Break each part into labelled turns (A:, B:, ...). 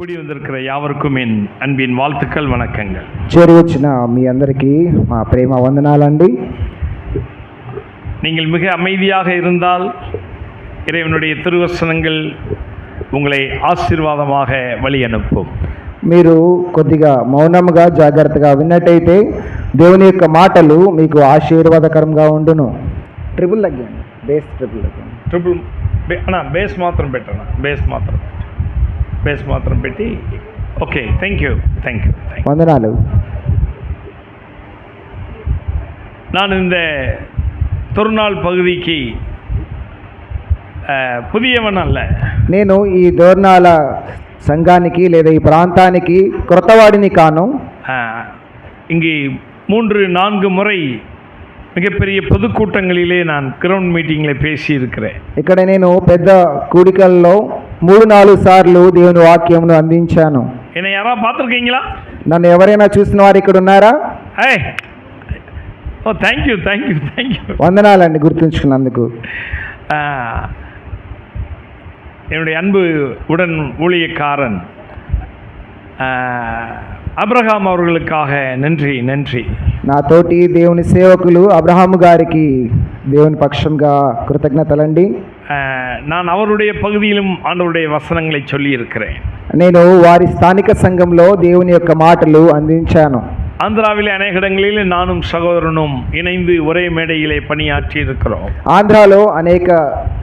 A: கூடி வந்திருக்கிற யாவருக்கும் என் அன்பின் வாழ்த்துக்கள், வணக்கங்கள்.
B: చేరి వచ్చిన మీ అందరికీ మా ప్రేమ వందనాలండి.
A: நீங்கள் மிக அமைதியாக இருந்தால் இறைவனுடைய திருவசனங்கள் உங்களை ஆசீர்வாதமாக வழி அனுப்பும்.
B: మీరు కొద్దిగా మౌనంగా జాగ్రత్తగా విన్నట్టయితే దేవుని యొక్క మాటలు మీకు ఆశీర్వాదకరంగా ఉండును. ట్రిపుల్ అగైన్ బేస్ ట్రిపుల్
A: అన్నా బేస్ మాత్రం పెట్టనా, బేస్ మాత్రం పెట్టి ఓకే. Thank you.
B: వందనాలు.
A: நான் இந்த திருநாள் பகுதிக்கு புதியவன் அல்ல.
B: నేను ఈ దోర్నాల సంఘానికి లేదా ఈ ప్రాంతానికి క్రొత్తవాడిని కాను.
A: இங்கே 3-4 முறை மிகப்பெரிய பொதுக்கூட்டங்களிலே நான் கிரவுண்ட் மீட்டிங்கில் பேசியிருக்கிறேன்.
B: ఇక్కడ నేను పెద్ద కూడికల్లో 3-4 సార్లు దేవుని వాక్యమును అందించాను.
A: என்னை யாராவது பார்த்துருக்கீங்களா?
B: నన్ను ఎవరైనా చూసిన వారు ఇక్కడ ఉన్నారా?
A: ఓ థ్యాంక్ యూ.
B: వందనాలండి గుర్తుంచుకున్నందుకు.
A: என்னுடைய அன்பு உடன் ஊழியக்காரன் అబ్రహాం அவர்களுக்காக நன்றி.
B: నా తోటి దేవుని సేవకులు అబ్రహాము గారికి దేవుని పక్షంగా కృతజ్ఞతలండి.
A: நான் அவருடைய பகுதியிலும் ஆண்டவருடைய வசனங்களை சொல்லி இருக்கிறேன்.
B: నేను వారి స్థానిక సంఘంలో దేవుని యొక్క మాటలు అందించాను.
A: ஆந்திராவிலே అనేక இடங்களில் நானும் சகோதரனும் இணைந்து ஒரே மேடையிலே பணியாற்றி இருக்கிறோம்.
B: ఆంధ్రాలో అనేక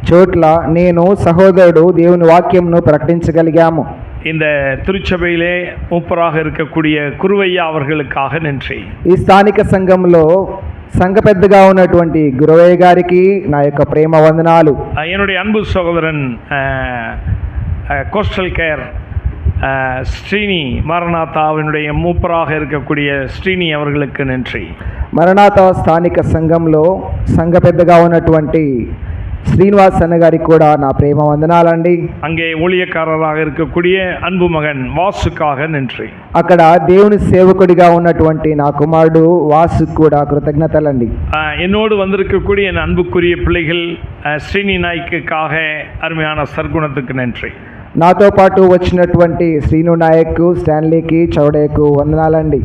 B: చోట్ల నేను సహోదరుడు దేవుని వాక్యంను ప్రకటించగలిగాము.
A: இந்த திருச்சபையிலே மூப்பராக இருக்கக்கூடிய குருவையா அவர்களுக்காக நன்றி.
B: ఈ స్థానిక సంఘంలో సంఘ పెద్దగా ఉన్నటువంటి గురవయ్య గారికి నా యొక్క ప్రేమ వందనాలు.
A: என்னுடைய அன்பு சகோதரன் கோஸ்டல் கேர் ஸ்ரீனி மரணாத்தாவினுடைய மூப்பராக இருக்கக்கூடிய ஸ்ரீனி அவர்களுக்கு நன்றி.
B: మరణాత స్థానిక సంఘంలో సంఘ పెద్దగా ఉన్నటువంటి శ్రీనివాస్ అన్న గారికి కూడా నా ప్రేమ వందనాలండి.
A: அங்கே ஊழியக்காரராக இருக்கக்கூடிய அன்பு மகன் வாசுக்காக நன்றி.
B: అక్కడ దేవుని సేవకుడిగా ఉన్నటువంటి నా కుమారుడు వాసు కూడా కృతజ్ఞతలండి.
A: என்னோடு வந்திருக்கக்கூடிய என் அன்புக்குரிய பிள்ளைகள் ஸ்ரீனி நாய்க்குக்காக அருமையான சர்க்குணத்துக்கு நன்றி.
B: నాతో పాటు వచ్చినటువంటి శ్రీను నాయక్, స్టాన్లీకి, చౌడేకు వందనాలండి.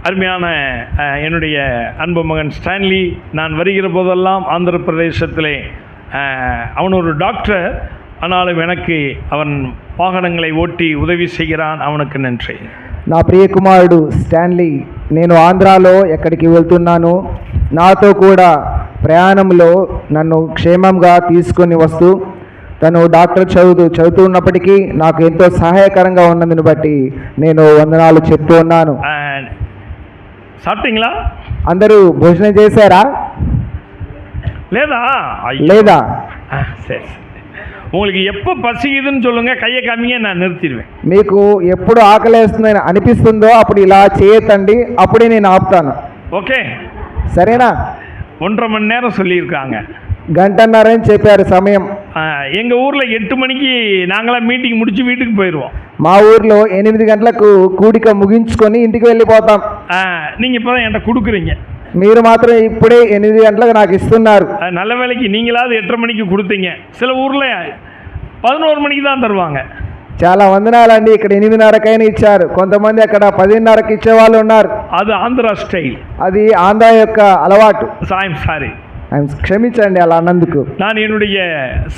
A: அருமையான என்னுடைய அன்பு மகன் ஸ்டான்லி, நான் வருகிற போதெல்லாம் ஆந்திர பிரதேசத்திலே அவன் ஒரு டாக்டர், ஆனாலும் எனக்கு அவன் வாகனங்களை ஓட்டி உதவி செய்கிறான், அவனுக்கு நன்றி.
B: నా ప్రియ కుమారుడు స్టాన్లీ, నేను ఆంధ్రాలో ఎక్కడికి వెళ్తున్నాను, నాతో కూడా ప్రయాణంలో నన్ను క్షేమంగా తీసుకొని వస్తూ తను డాక్టర్ చదువుతున్నప్పటికీ నాకు ఎంతో సహాయకరంగా ఉన్నందుని బట్టి నేను వందనాలు చెప్తూ ఉన్నాను.
A: சாப்பிட்டீங்களா?
B: అందరూ భోజనం చేశారా? లేదా?
A: சரி. உங்களுக்கு எப்போ பசிக்குதுன்னு சொல்லுங்க, கையை காமிங்க, நான் நிறுத்திடுவேன்.
B: మీకు ఎప్పుడు ఆకలేస్తుందని అనిపిస్తుందో అప్పుడు ఇలా చేయతండి, అప్పుడే నేను ఆపుతాను.
A: ఓకే,
B: సరేనా?
A: 1.5 மணி நேரம் சொல்லியிருக்காங்க.
B: గంటన్నరని చెప్పారు సమయం.
A: எங்கள் ஊரில் 8 மணிக்கு நாங்களாம் மீட்டிங் முடிச்சு வீட்டுக்கு போயிடுவோம்.
B: మా ఊర్లో 8 గంటలకు కూడిక ముగించుకొని ఇంటికి వెళ్ళిపోతాం.
A: நீங்கள் இப்போ தான் என்கிட்ட கொடுக்குறீங்க.
B: మీరు మాత్రం ఇప్పుడే 8 గంటలకు నాకు ఇస్తున్నారు.
A: நல்ல வேலைக்கு நீங்களாவது 8:30 மணிக்கு கொடுத்தீங்க. சில ஊரில் 11 மணிக்கு தான் தருவாங்க.
B: చాలా వందనాలండి. ఇక్కడ 8:30కైనా ఇచ్చారు, కొంతమంది అక్కడ 10:30కి ఇచ్చేవాళ్ళు ఉన్నారు.
A: அது ஆந்திரா ஸ்டைல்,
B: అది ఆంధ్ర యొక్క అలవాటు.
A: సారీ,
B: క్షమించండి అలా అన్నందుకు.
A: நான் என்னுடைய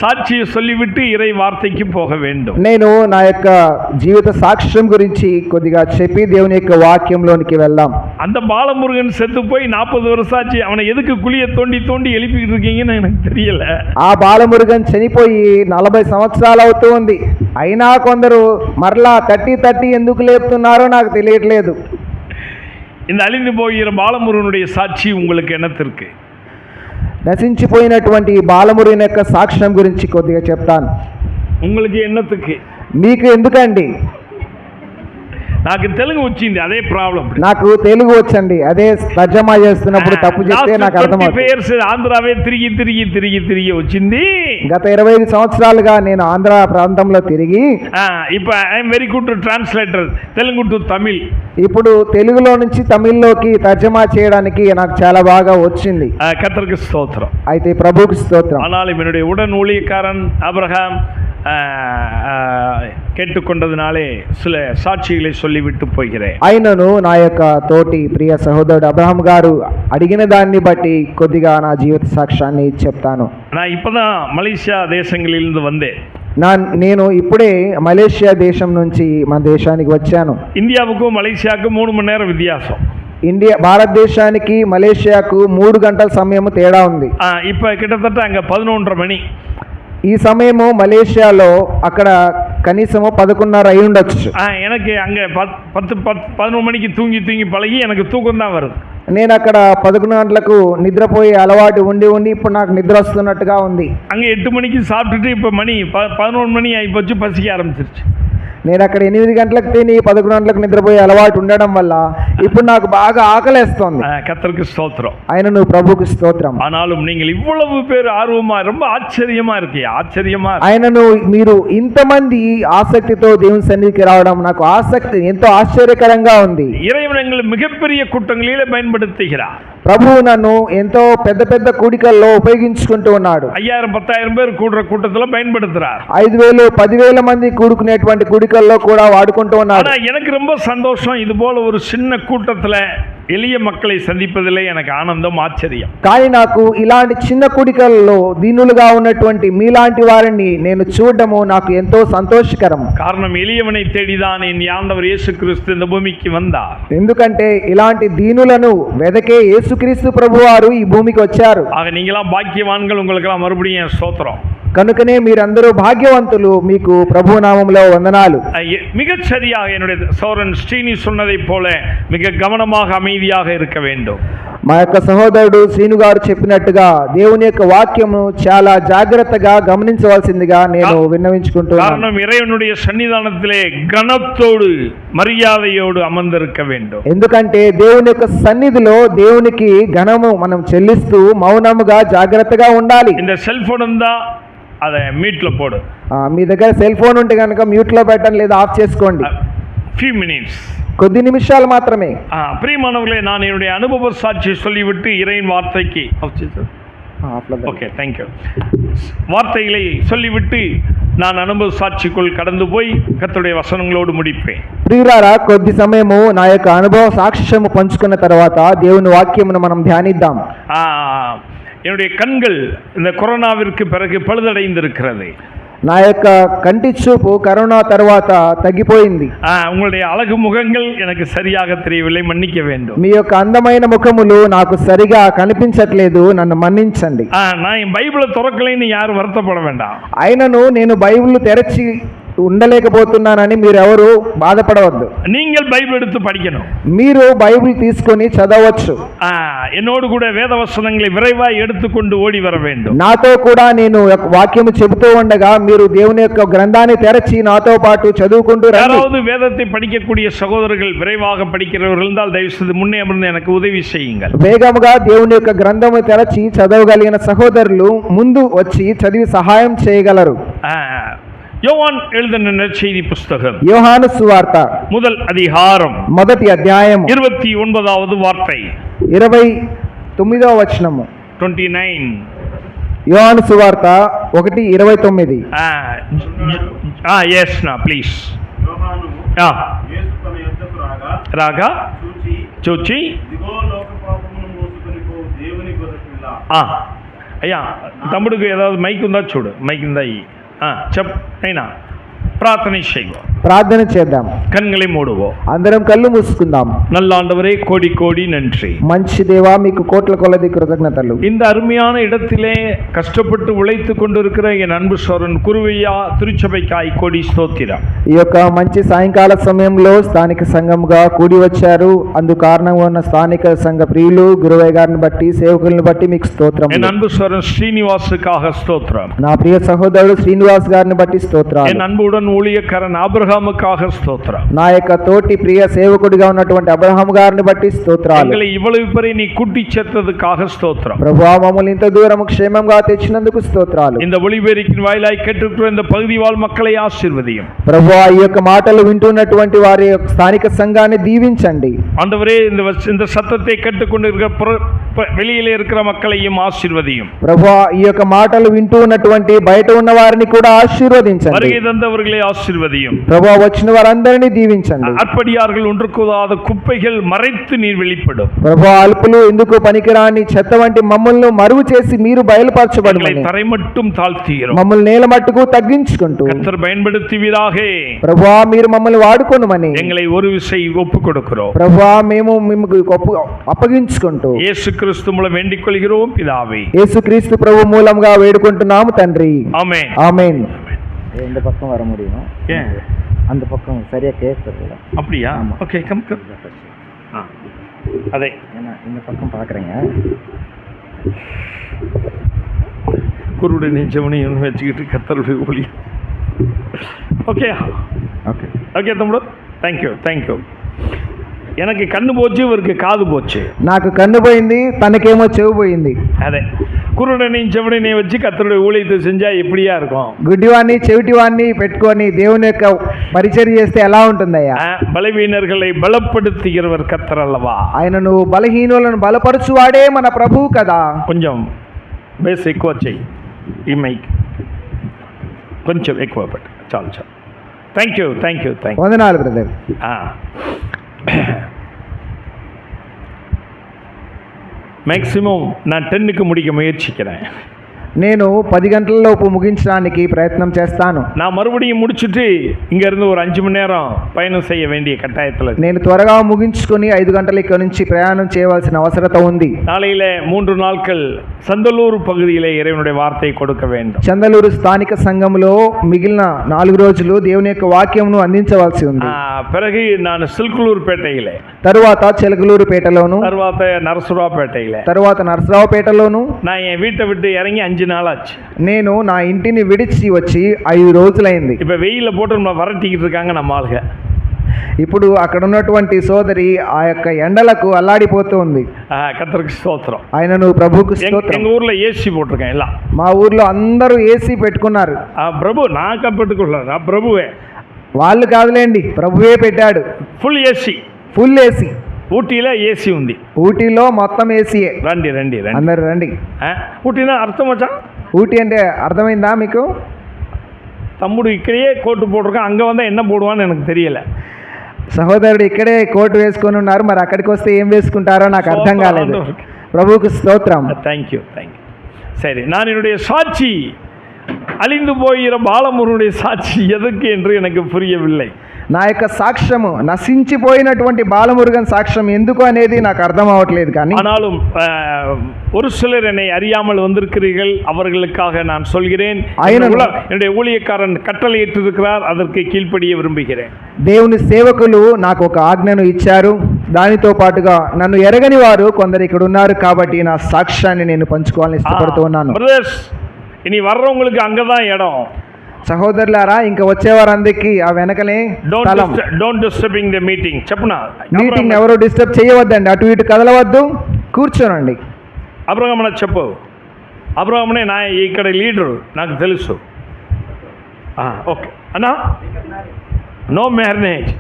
A: சாட்சியை சொல்லிவிட்டு இறை வார்த்தைக்கு போக வேண்டும்.
B: నేను నా యొక్క జీవిత సాక్ష్యం గురించి కొద్దిగా చెప్పి దేవుని యొక్క వాక్యంలోనికి వెళ్దాం.
A: அந்த பாலமுருகன் செத்து போய் 40 வருஷம் ஆச்சு. அவனை எதுக்கு குழியை தோண்டி எழுப்பிட்டு இருக்கீங்கன்னு எனக்கு தெரியல.
B: ఆ బాలమురుగన్ చనిపోయి 40 సంవత్సరాలు అవుతూ ఉంది. అయినా కొందరు మరలా తట్టి ఎందుకు లేపుతున్నారో నాకు తెలియట్లేదు.
A: இந்த அழிந்து போகிற பாலமுருகனுடைய சாட்சி உங்களுக்கு என்னத்திற்கு?
B: నశించిపోయినటువంటి బాలమురుగన్ యొక్క సాక్ష్యం గురించి కొద్దిగా చెప్తాను.
A: உங்களுக்கு என்னத்துக்கு?
B: మీకు ఎందుకండి?
A: నాకు తెలుగు వచ్చింది, అదే ప్రాబ్లం.
B: నాకు తెలుగు వచ్చండి, అదే తర్జమా చేస్తున్నప్పుడు తప్పు చెప్తే నాకు అర్థమవుతుంది.
A: ఆంధ్రావే తిరిగి వచ్చింది.
B: గత 25 సంవత్సరాలుగా నేను ఆంధ్ర ప్రాంతంలో తిరిగి
A: ఇప్పుడు I'm very good translator Telugu to Tamil.
B: ఇప్పుడు తెలుగులో నుంచి తమిళ్లోకి తర్జమా చేయడానికి నాకు చాలా బాగా వచ్చింది.
A: కర్తருக்கு స్తోత్రం.
B: అయితే ప్రభువుకి స్తోత్రం.
A: ఆనాலும் என்னுடைய உடன் ஊழியக்காரன் அப்ரஹாம் கேட்டுக்கொண்டதினாலே சில சாட்சிகளை சொல்லிவிட்டு போகிறேன்.
B: అయినను నా యొక్క తోటి ప్రియ సహోదరుడు అబ్రహాం గారు అడిగిన దాన్ని బట్టి కొద్దిగా నా జీవిత సాక్ష్యాన్ని చెప్తాను.
A: நான் இப்போ தான் మలేషియా దేశங்களிலிருந்து வந்தேன்.
B: నేను ఇప్పుడే మలేషియా దేశం నుంచి మన దేశానికి వచ్చాను.
A: இந்தியாவுக்கும் மலேசியாவுக்கும் 3 மணி நேரம் வித்தியாசம்.
B: భారతదేశానికి మలేషియాకు 3 గంటల సమయం తేడా ఉంది.
A: இப்போ கிட்டத்தட்ட அங்கே 11:30 மணி.
B: ఈ సమయము మలేషియాలో అక్కడ కనీసము 11:30 అయి ఉండొచ్చు.
A: எனக்கு அங்கே 11 மணிக்கு தூங்கி பழகி எனக்கு தூக்கம் தான் வருது.
B: నేను అక్కడ 11 గంటలకు నిద్రపోయే అలవాటు ఉండి ఇప్పుడు నాకు నిద్ర వస్తున్నట్టుగా ఉంది.
A: அங்கே 8 மணிக்கு சாப்பிட்டுட்டு இப்போ மணி 11 மணி ஆகிப்போச்சு, பசிக்க ஆரம்பிச்சிருச்சு.
B: నేను అక్కడ 8 గంటలకు తిని 11 గంటలకు నిద్రపోయే అలవాటు ఉండడం వల్ల ఇప్పుడు నాకు బాగా ఆకలేస్తోంది.
A: கர்த்தருக்கு ஸ்தோத்திரம்.
B: ఆయనను ప్రభువుకు స్తోత్రం.
A: ஆனாலும் நீங்கள் இவ்வளவு பேர் ஆர்வமா ரொம்ப ஆச்சரியமா இருக்கு.
B: ఆయనను మీరు ఇంతమంది ఆసక్తితో దేవుని సన్నిధికి రావడం నాకు ఎంతో ఆశ్చర్యకరంగా ఉంది.
A: இறைவன் எங்களை மிகப்பெரிய கூட்டங்களிலே பயன்படுத்துகிறார்.
B: ప్రభువు నన్ను ఎంతో పెద్ద కూడికల్లో ఉపయోగించుకుంటూ ఉన్నాడు.
A: 5000-10,000 பேர் கூடுற கூட்டத்தில் பயன்படுத்துறார்.
B: 5,000-10,000 మంది కూడుకునేటువంటి కూడికల్లో కూడా వాడుకుంటూ ఉన్నాడు.
A: எனக்கு ரொம்ப சந்தோஷம், இது போல ஒரு சின்ன கூட்டத்தில் எளிய மக்களை சந்திப்பதிலே எனக்கு ஆனந்தம், ஆச்சரியம்.
B: కానీ నాకు ఇలాంటి చిన్న కూడికల్లో దీనులుగా ఉన్నటువంటి మీలాంటి వారిని నేను చూడడము నాకు ఎంతో సంతోషకరం.
A: కారణం ఎలియవனை தேடிதான் என் ஆண்டவர் இயேசு கிறிஸ்து இந்த பூமிக்கு வந்தார்.
B: ఎందుకంటే ఇలాంటి దీనులను వెదకే యేసుక్రీస్తు ప్రభువారు ఈ భూమికి వచ్చారు.
A: ஆக நீங்களாம் பாக்கியவான்கள், உங்களுக்கெல்லாம் மறுபடியும் ஸ்தோத்திரம்.
B: కనుకనే మీరందరూ భాగ్యవంతులు, మీకు ప్రభు నామములో వందనాలు.
A: மிகச் சரியாக என்னுடைய சௌரன் ஸ்ரீனி சொன்னதை போல மிக கவனமாக அமைதியாக இருக்க வேண்டும்.
B: మా యొక్క సహోదరుడు శ్రీను గారు చెప్పినట్టుగా దేవుని యొక్క వాక్యము చాలా జాగ్రత్తగా గమనించవలసిందిగా నేను విన్నవించుకుంటున్నాను.
A: కారణం ఇறைவனுடைய సన్నిధానத்திலே గణத்தோடு మర్యాదయోடு అమర్ந்திருக்க வேண்டும்.
B: ఎందుకంటే దేవుని యొక్క సన్నిధిలో దేవునికి ఘనము మనం చెల్లిస్తూ మౌనముగా జాగ్రత్తగా ఉండాలి.
A: இந்த செல்போன் ఉందా அதை மியூட்ல போடு.
B: మీ దగ్గర సెల్ ఫోన్ ఉంటే కనుక మ్యూట్లో పెట్టండి లేదా ఆఫ్ చేసుకోండి.
A: few minutes,
B: కొద్ది నిమిషాలు మాత్రమే.
A: பிரியமானவர்களே, நான் என்னுடைய அனுபவ சாட்சி சொல்லிவிட்டு இறைவன் வார்த்தைக்கு ஓகே தேங்க்யூ வார்த்தைகளை சொல்லிவிட்டு நான் அனுபவ சாட்சிக்குள் கடந்து போய் கர்த்தருடைய வசனங்களோடு முடிப்பேன்.
B: ప్రియులారా, కొద్ది సమయము నా యొక్క అనుభవ సాక్ష్యము పంచుకున్న తర్వాత దేవుని వాక్యమును మనం ధ్యానిద్దాం.
A: என்னுடைய கண்கள் இந்த கொரோனாவிற்கு பிறகு பழுதடைந்திருக்கிறது.
B: నా యొక్క కంటి చూపు కరోనా తర్వాత తగ్గిపోయింది.
A: உங்களுடைய அழகு முகங்கள் எனக்கு சரியாக தெரியவில்லை, மன்னிக்க வேண்டும்.
B: మీ యొక్క అందమైన ముఖములు నాకు సరిగా కనిపించట్లేదు, నన్ను మన్నించండి.
A: நான் என் பைபிளை திறக்கலைன்னு யாரும் வருத்தப்பட வேண்டாம்.
B: అయినను నేను బైబిల్ తెరచి ఉండలేకపోతున్నానని మీరెవరు బాధపడవద్దు.
A: நீங்கள் பைபிள் எடுத்து படிக்கணும்.
B: మీరు బైబిల్ తీసుకొని చదవచ్చు.
A: என்னோடு கூட வேத வசனங்களை விரைவாய் எடுத்துக்கொண்டு ஓடி வர வேண்டும்.
B: నాతో కూడా నేను వాక్యము చెబుతూ ఉండగా మీరు దేవుని యొక్క గ్రంథాన్ని తెరచి నాతో పాటు చదువుకుంటూ రండి.
A: யாராவது வேதத்தை படிக்கக்கூடிய சகோதரர்கள் விரைவாக படிக்கிறவர்கள் இருந்தால் தயவு செய்து முன்னே அமர்ந்து எனக்கு உதவி செய்யுங்கள்.
B: వేగముగా దేవుని యొక్క గ్రంథము తెరచి చదవగలిగిన సహోదరులు ముందు వచ్చి చదివి సహాయం చేయగలరు.
A: யோவான் எழுதின நற்செய்தி புஸ்தகம்
B: యోహాను సువార్త
A: முதல் அதிகாரம்
B: మొదటి అధ్యాయం
A: 29வது வார்த்தை
B: 29వ వచనము
A: 29.
B: యోహాను సువార్త 1:29.
A: yes na please. రాగా చూచి అయ్యా తమ్ముడికి ఏதாவது మైక్ ఉందా చూడు, మైక్ ఉందా? చెప్ అయినా ప్రార్థన செய்வோம்.
B: ప్రార్థన చేద్దాం.
A: కన్నుகளை మూడుவோம்.
B: అందరం కళ్ళు మూసుకుందాం.
A: நல்ல ஆண்டவரே, கோடி கோடி நன்றி.
B: మంచి దేవా, మీకు కోట్ల కొలది కృతజ్ఞతలు.
A: இந்த அருமையான இடத்திலே கஷ்டப்பட்டு உழைத்து கொண்டிருக்கிற என் அன்பு சோரன் குருவையா திருச்சபைக்காய் கோடி ஸ்தோத்திரம்.
B: ఈ యొక్క మంచి సాయంకాల సమయంలో స్థానిక సంఘంగా కూడి వచ్చారు. అందుకు కారణంగా ఉన్న స్థానిక సంఘ ప్రియులు గురువయ్య గారిని బట్టి, సేవకులను బట్టి మీకు స్తోత్రం.
A: என் அன்பு சோரன் ஸ்ரீனிவாசுக்காக ஸ்தோத்திரம்.
B: నా ప్రియ సహోదరుడు శ్రీనివాస్ గారిని బట్టి స్తోత్రాలు.
A: என் அன்புடன் ஊழியக்காரன் ஆபிரகாம் அபிரகாமுக்காக ஸ்தோத்திரம்.
B: నా యొక్క తోటి ప్రియ సేవకుడిగా ఉన్నటువంటి అబ్రహాము గారిని బట్టి స్తోత్రాలు.
A: எங்களை ఇவ்வளவு பேரை நீ கூட்டி சேர்த்ததுக்காக ஸ்தோத்திரம்.
B: ప్రభువా మమ్మల్ని ఇంత దూరం క్షేమంగా తెచ్చినందుకు స్తోత్రాలు.
A: இந்த ஒளிபெருக்கின் வாயிலாய் கேட்டுக்கிற இந்த பகுதி வாழ் மக்களை ஆசீர்வதியும்.
B: ప్రభువా ఈ యొక్క మాటలు వింటున్నటువంటి వారి యొక్క స్థానిక సంఘాన్ని దీవించండి.
A: ஆண்டவரே இந்த சத்தத்தை கேட்டுக்கொண்டிருக்கிற வெளியிலே இருக்கிற மக்களையும் ஆசீர்வதியும்.
B: ప్రభువా ఈ యొక్క మాటలు వింటూ ఉన్నటువంటి బయట ఉన్న వారిని కూడా ఆశీర్వదించండి.
A: வருகை தந்தவர்களை ஆசீர்வதியும்.
B: ప్రభువా వచ్చిన వారందరినీ దీవించండి.
A: அற்படியார்கள் ஒன்றுக்குதாத குப்பைகள் மறைத்து நீர் வெளிப்படும்.
B: ప్రభువా అల్పులు ఎందుకు పనికిరాని చెత్త వంటి మమ్మల్ని మరువు చేసి మీరు బయలుపరచబడమని
A: தரை மட்டும் தாழ்த்துகிறோம்.
B: మమ్మల్ని నేల మట్టుకు తగ్గించుకుంటూ
A: கர்த்தர் பயன்படுத்துவீராக.
B: ప్రభువా మీరు మమ్మల్ని వాడుకొనుమని
A: எங்களை ஒரு விசை ஒப்புக் கொடுக்கிறோம்.
B: ప్రభువా మేము మీకు అప్పగించుకుంటూ
A: இயேசு கிறிஸ்து மூலம் வேண்டிக் கொள்கிறோம் பிதாவே.
B: యేసుక్రీస్తు ప్రభు మూలంగా వేడుకుంటున్నాము తండ్రి.
A: ஆமென்.
B: ஆமென். இந்த பக்கம் வர முடியும்?
A: ஏன்
B: அந்த பக்கம் சரியா கேட்கறதில்ல.
A: அப்படியா? Okay come come. அதே
B: ஏன்னா இந்த பக்கம் பார்க்குறேங்க.
A: குருடைய நெஞ்சவனையும் வச்சுக்கிட்டு கத்தருடைய ஒளி. ஓகே
B: ஓகே
A: ஓகே தம்பி, தேங்க்யூ தேங்க்யூ. எனக்கு கண்ணு போச்சு, இவருக்கு காது போச்சு.
B: నాకు కన్ను పోయింది, తనకేమో చెవు పోయింది.
A: அதே குருடனையும் செவனையும் வச்சு கத்தருடைய ஊழியத்தை செஞ்சா எப்படியா இருக்கும்?
B: గుడ్డివాణ్ణి చెవిటివాణ్ణి పెట్టుకొని దేవుని యొక్క పరిచర్య చేస్తే ఎలా ఉంటుందయ్యా?
A: பலவீனர்களை பலப்படுத்துகிறவர் கத்தர் அல்லவா?
B: ఆయనను బలహీనులను బలపరచువాడే మన ప్రభువు కదా.
A: கொஞ்சம் பேஸ் ఎక్కువ చెయ్యి, ఈ మైక్ కొంచెం ఎక్కువ పెట్టు. చాలు చాలు. Thank you thank you thank you.
B: వందనాలు బ్రదర్.
A: மேக்ஸிமம் நான் 10க்கு முடிக்க முயற்சிக்கிறேன்.
B: నేను 10 గంటలలోపు ముగించడానికి ప్రయత్నం చేస్తాను.
A: நான் மறுபடியும் முடிச்சுட்டு இங்கேருந்து ஒரு 5 மணி நேரம் பயணம் செய்ய வேண்டிய கட்டாயத்தில்.
B: నేను త్వరగా ముగించుకొని 5 గంటల ఇక్కడ నుంచి ప్రయాణం చేయవలసిన అవసరత ఉంది.
A: நாளையில 3 நாட்கள் சந்தலூர் பகுதியிலே இறைவனுடைய வார்த்தையை கொடுக்க வேண்டும்.
B: చందలూరు స్థానిక సంఘంలో మిగిలిన 4 రోజులు దేవుని యొక్క వాక్యంను అందించవలసి ఉంది.
A: பிறகு நான் సిల్కులూరుపేటైలే,
B: తరువాత చెలకలూరుపేటలోను,
A: తర్వాత నరసరావుపేటైలే,
B: తరువాత నరసరావుపేటలోను.
A: நான் என் வீட்டை விட்டு இறங்கி 5 நாள் ஆச்சு.
B: నేను నా ఇంటిని విడిచి వచ్చి 5 రోజులైంది.
A: இப்போ வெயிலில் போட்டு நம்ம வரட்டிக்கிட்டு இருக்காங்க நம்ம ஆளுக.
B: ఇప్పుడు అక్కడ ఉన్నటువంటి సోదరి ఆ యొక్క ఎండలకు అల్లాడిపోతూ ఉంది.
A: கர்த்தருக்கு ஸ்தோத்திரம்.
B: ఆయనను ప్రభువుకు స్తోత్రం.
A: எங்க ஊர்ல ஏசி போட்டிருக்கேன் எல்லாம்.
B: మా ఊర్లో అందరూ ఏసీ పెట్టుకున్నారు.
A: பிரபு நான் பெற்றுக்கொள்ள, நான் பிரபுவே.
B: వాళ్ళు కాదులేండి, ప్రభువే పెట్టాడు.
A: Full AC,
B: full AC.
A: ఊటీలో ఏసీ ఉంది.
B: ఊటీలో మొత్తం ఏసీయే.
A: రండి రండి రండి
B: అందరు రండి.
A: ఊటీనా అర్థం వచ్చా?
B: ఊటీ అంటే అర్థమైందా మీకు?
A: తమ్ముడు ఇక్కడే కోటు పోட்டிருக்கான், அங்கே வந்தால் என்ன போடுவான்னு எனக்கு தெரியல.
B: సహోదరుడు ఇక్కడే కోటు వేసుకొని ఉన్నారు, మరి అక్కడికి వస్తే ఏం వేసుకుంటారో నాకు అర్థం కాలేదు. ప్రభువుకు స్తోత్రం.
A: Thank you thank you. சரி, நான் என்னுடைய சாட்சி, அழிந்து போகிற பாலமுருகனுடைய சாட்சி எதுக்கு என்று எனக்கு புரியவில்லை.
B: నా యొక్క సాక్ష్యము, నశించిపోయినటువంటి బాలమురుగన్ సాక్ష్యం ఎందుకు అనేది నాకు అర్థం అవ్వట్లేదు. కానీ
A: ஆனாலும் ஒரு சிலர் என்னை அறியாமல் வந்திருக்கிறீர்கள், அவர்களுக்காக நான் சொல்கிறேன். என்னுடைய ஊழியக்காரன் கட்டளையிட்டிருக்கிறார், அதற்கு கீழ்ப்படிய விரும்புகிறேன்.
B: దేవుని సేవకులు నాకు ఒక ఆజ్ఞను ఇచ్చారు, దానితో పాటుగా నన్ను ఎరగని వారు కొందరు ఇక్కడ ఉన్నారు, కాబట్టి నా సాక్ష్యాన్ని నేను పంచుకోవాలని ఇష్టపడుతూ ఉన్నాను.
A: బ్రదర్స్, ఇని వర్రవங்களுக்கு అங்கதான் இடம்.
B: సహోదరులారా, ఇంకా వచ్చేవారందరికీ ఆ వెనకనే స్థలం.
A: Don't disturbing the meeting. చెప్పునా,
B: మీటింగ్ ఎవరు డిస్టర్బ్ చేయవద్దండి, అటు ఇటు కదలవద్దు, కూర్చోనండి.
A: అబ్రహాం చెప్పు. అబ్రహాంనే నా ఇక్కడ లీడరు, నాకు తెలుసు. ఓకే అన్నా, no marriage.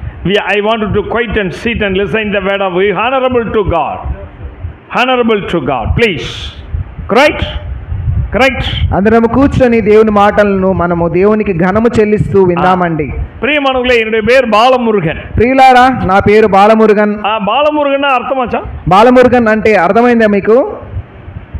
A: I wanted to quit and sit and listen the word of honorable to God. Honorable to God, please. Correct? Correct.
B: అందరం కూర్చొని దేవుని మాటలను మనము దేవునికి ఘనము చెల్లిస్తూ విందామండి.
A: ప్రియమానవులే, என்னுடைய பேர் பாலமுருகன்.
B: ప్రియులారా, నా పేరు బాలమురుగన్.
A: బాలమురుగన్ అర్థమచ్చా?
B: బాలమురుగన్ అంటే అర్థమైందా మీకు?